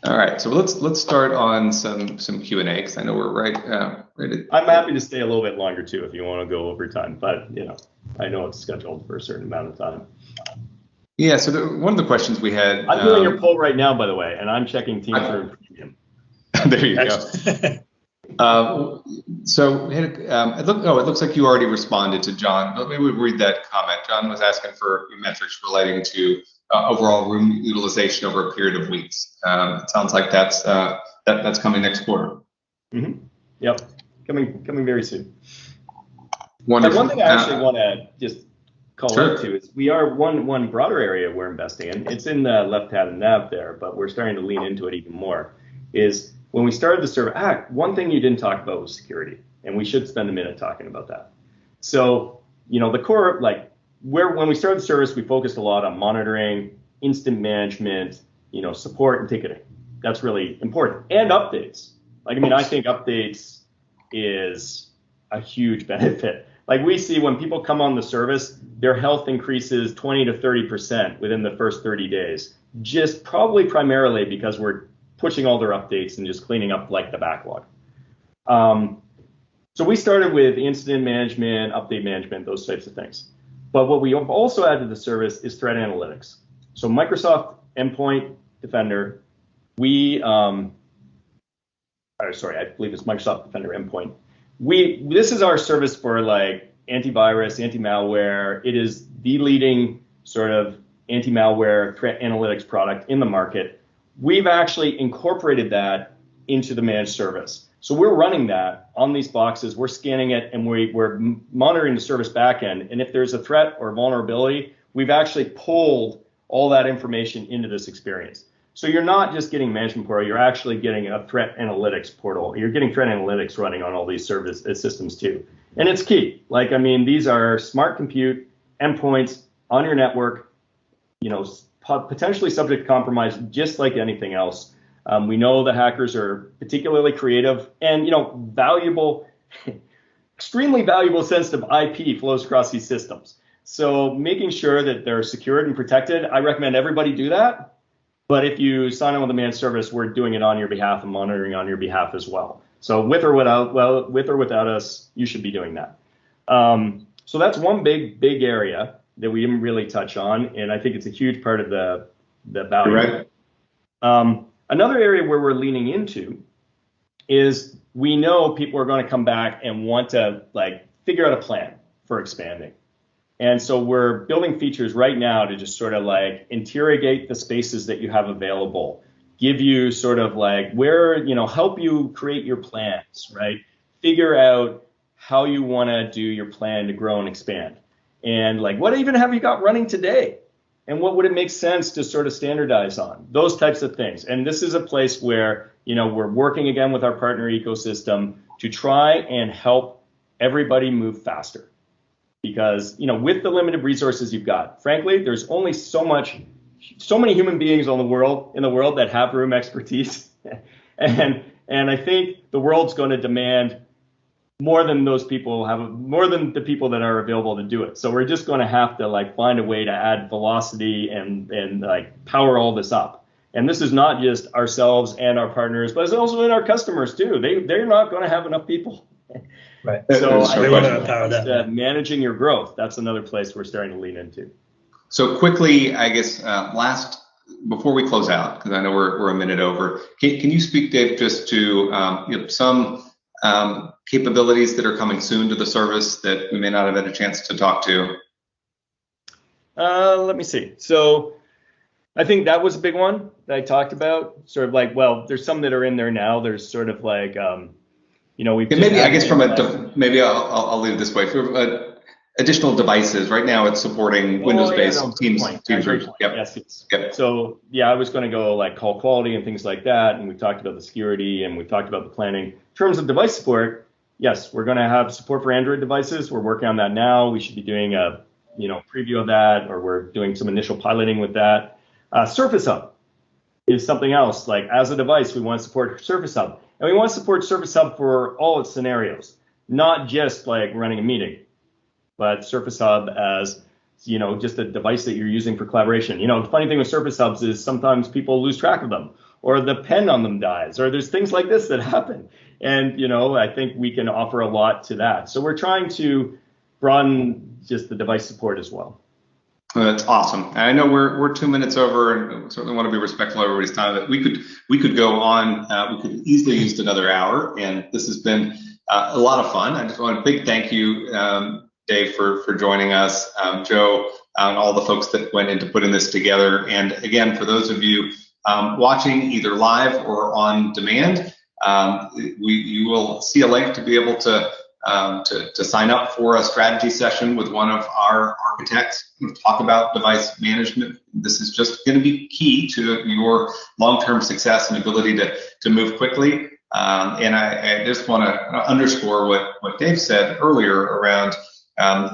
All right, so let's start on some Q&A because I know we're ready.
I'm happy to stay a little bit longer too if you want to go over time, but I know it's scheduled for a certain amount of time.
Yeah, so one of the questions we had.
I'm doing your poll right now, by the way, and I'm checking Teams Room Premium.
There you go. So it looks like you already responded to John. Let me read that comment. John was asking for metrics relating to overall room utilization over a period of weeks. It sounds like that's coming next quarter.
Mm-hmm. Yep, coming very soon.
Wonderful.
And one thing I actually want to just call out to is we are one broader area we're investing in. It's in the left-hand nav there, but we're starting to lean into it even more. Is when we started the service, one thing you didn't talk about was security, and we should spend a minute talking about that. So, the core, when we started the service, we focused a lot on monitoring, instant management, support and ticketing. That's really important. And updates. I think updates is a huge benefit. We see when people come on the service, their health increases 20 to 30% within the first 30 days, just probably primarily because we're pushing all their updates and just cleaning up the backlog. So we started with incident management, update management, those types of things. But what we have also added to the service is threat analytics. So Microsoft Endpoint Defender, I believe it's Microsoft Defender Endpoint. This is our service for like antivirus, anti-malware. It is the leading sort of anti-malware threat analytics product in the market. We've actually incorporated that into the managed service. So we're running that on these boxes, we're scanning it, and we're monitoring the service backend. And if there's a threat or vulnerability, we've actually pulled all that information into this experience. So you're not just getting management portal, you're actually getting a threat analytics portal. You're getting threat analytics running on all these service systems too. And it's key. Like, I mean, these are smart compute endpoints on your network, potentially subject to compromise, just like anything else. We know the hackers are particularly creative, and valuable, extremely valuable sensitive IP flows across these systems. So making sure that they're secured and protected, I recommend everybody do that. But if you sign on with a managed service, we're doing it on your behalf and monitoring on your behalf as well. So with or without us, you should be doing that. So that's one big area that we didn't really touch on, and I think it's a huge part of the value.
Right.
Another area where we're leaning into is we know people are going to come back and want to figure out a plan for expanding. And so we're building features right now to just sort of interrogate the spaces that you have available, give you sort of help you create your plans, right? Figure out how you want to do your plan to grow and expand. And what even have you got running today? And what would it make sense to sort of standardize on? Those types of things. And this is a place where, we're working again with our partner ecosystem to try and help everybody move faster. Because, with the limited resources you've got, frankly, there's only so many human beings in the world that have room expertise. and I think the world's going to demand more than the people that are available to do it. So we're just going to have to find a way to add velocity and power all this up. And this is not just ourselves and our partners, but it's also in our customers too. They're not going to have enough people.
Right.
So
I want to power that.
Managing your growth, that's another place we're starting to lean into.
So quickly, I guess, before we close out, because I know we're a minute over, can you speak, Dave, just to some capabilities that are coming soon to the service that we may not have had a chance to talk to?
Let me see. So I think that was a big one that I talked about. Sort of there's some that are in there now. There's sort of maybe I guess maybe I'll leave it this way. For additional devices, right now it's supporting Windows-based Teams. Yep.
Yes. Yep.
So I was going to go call quality and things like that, and we talked about the security and we talked about the planning. In terms of device support, yes, we're going to have support for Android devices. We're working on that now. We should be doing a preview of that, or we're doing some initial piloting with that. Surface Hub is something else. As a device, we want to support Surface Hub. And we want to support Surface Hub for all its scenarios, not just running a meeting, but Surface Hub as, just a device that you're using for collaboration. The funny thing with Surface Hubs is sometimes people lose track of them, or the pen on them dies, or there's things like this that happen. And, I think we can offer a lot to that. So we're trying to broaden just the device support as well.
That's awesome. And I know we're 2 minutes over, and certainly want to be respectful of everybody's time. But we could go on. We could easily use another hour, and this has been a lot of fun. I just want a big thank you, Dave, for joining us, Joe, and all the folks that went into putting this together. And again, for those of you watching either live or on demand, you will see a link to be able to sign up for a strategy session with one of our architects to talk about device management. This is just going to be key to your long-term success and ability to move quickly. And I just want to underscore what Dave said earlier around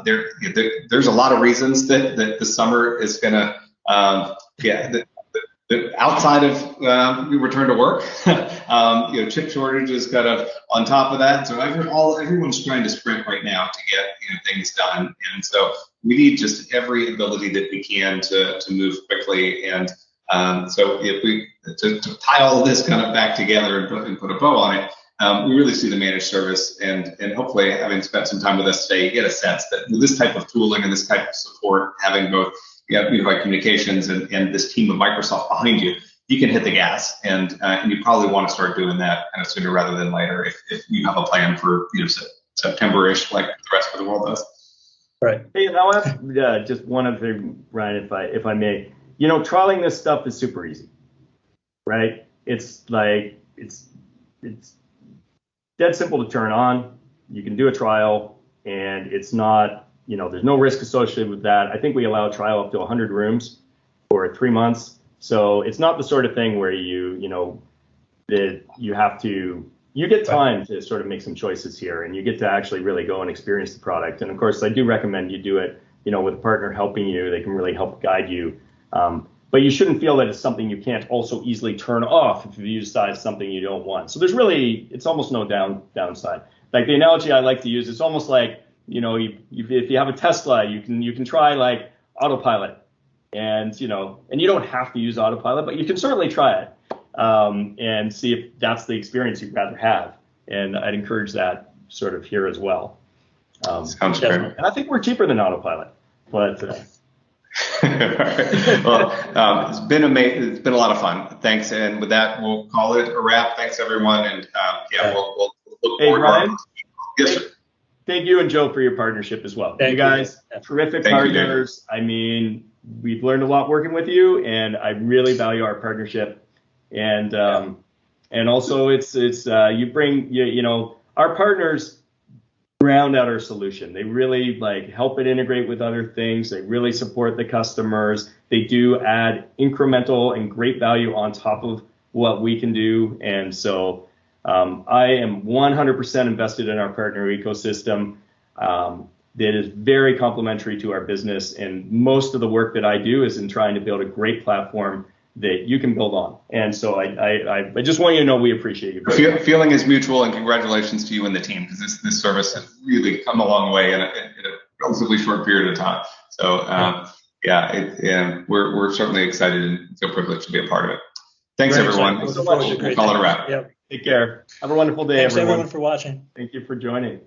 there's a lot of reasons that the summer is going to, outside of return to work, chip shortage is kind of on top of that. So everyone's trying to sprint right now to get things done, and so we need just every ability that we can to move quickly. And so if we to tie all of this kind of back together and put a bow on it, we really see the managed service, and hopefully, having spent some time with us today, you get a sense that with this type of tooling and this type of support, having both unified communications and this team of Microsoft behind you, you can hit the gas, and you probably want to start doing that kind of sooner rather than later if you have a plan for September-ish like the rest of the world does.
Right.
Hey, and I'll ask just one other thing, Ryan, if I may. Trialing this stuff is super easy, right? It's like it's dead simple to turn on. You can do a trial, and it's not, there's no risk associated with that. I think we allow a trial up to 100 rooms for 3 months. So it's not the sort of thing where that you have to, you get time to sort of make some choices here, and you get to actually really go and experience the product. And of course, I do recommend you do it, with a partner helping you. They can really help guide you. But you shouldn't feel that it's something you can't also easily turn off if you decide something you don't want. So there's really, it's almost no downside. Like the analogy I like to use, it's almost like, if you have a Tesla, you can try like autopilot, and you don't have to use autopilot, but you can certainly try it and see if that's the experience you'd rather have. And I'd encourage that sort of here as well.
Sounds great.
And I think we're cheaper than autopilot, but.
Well, it's been amazing. It's been a lot of fun. Thanks. And with that, we'll call it a wrap. Thanks, everyone. And we'll look forward.
Ryan,
yes, sir.
Thank you and Joe for your partnership as well. You guys, terrific partners. I mean, we've learned a lot working with you, and I really value our partnership. And also, it's you bring our partners round out our solution. They really help it integrate with other things. They really support the customers. They do add incremental and great value on top of what we can do. And so I am 100% invested in our partner ecosystem. That is very complementary to our business. And most of the work that I do is in trying to build a great platform that you can build on. And so I just want you to know we appreciate you.
Feeling is mutual, and congratulations to you and the team, because this service has really come a long way in a relatively short period of time. So we're certainly excited and feel privileged to be a part of it. Thanks, everyone.
Thanks so much.
We'll call it a wrap.
Yep.
Take care. Have a wonderful day,
Thanks
everyone.
for watching.
Thank you for joining.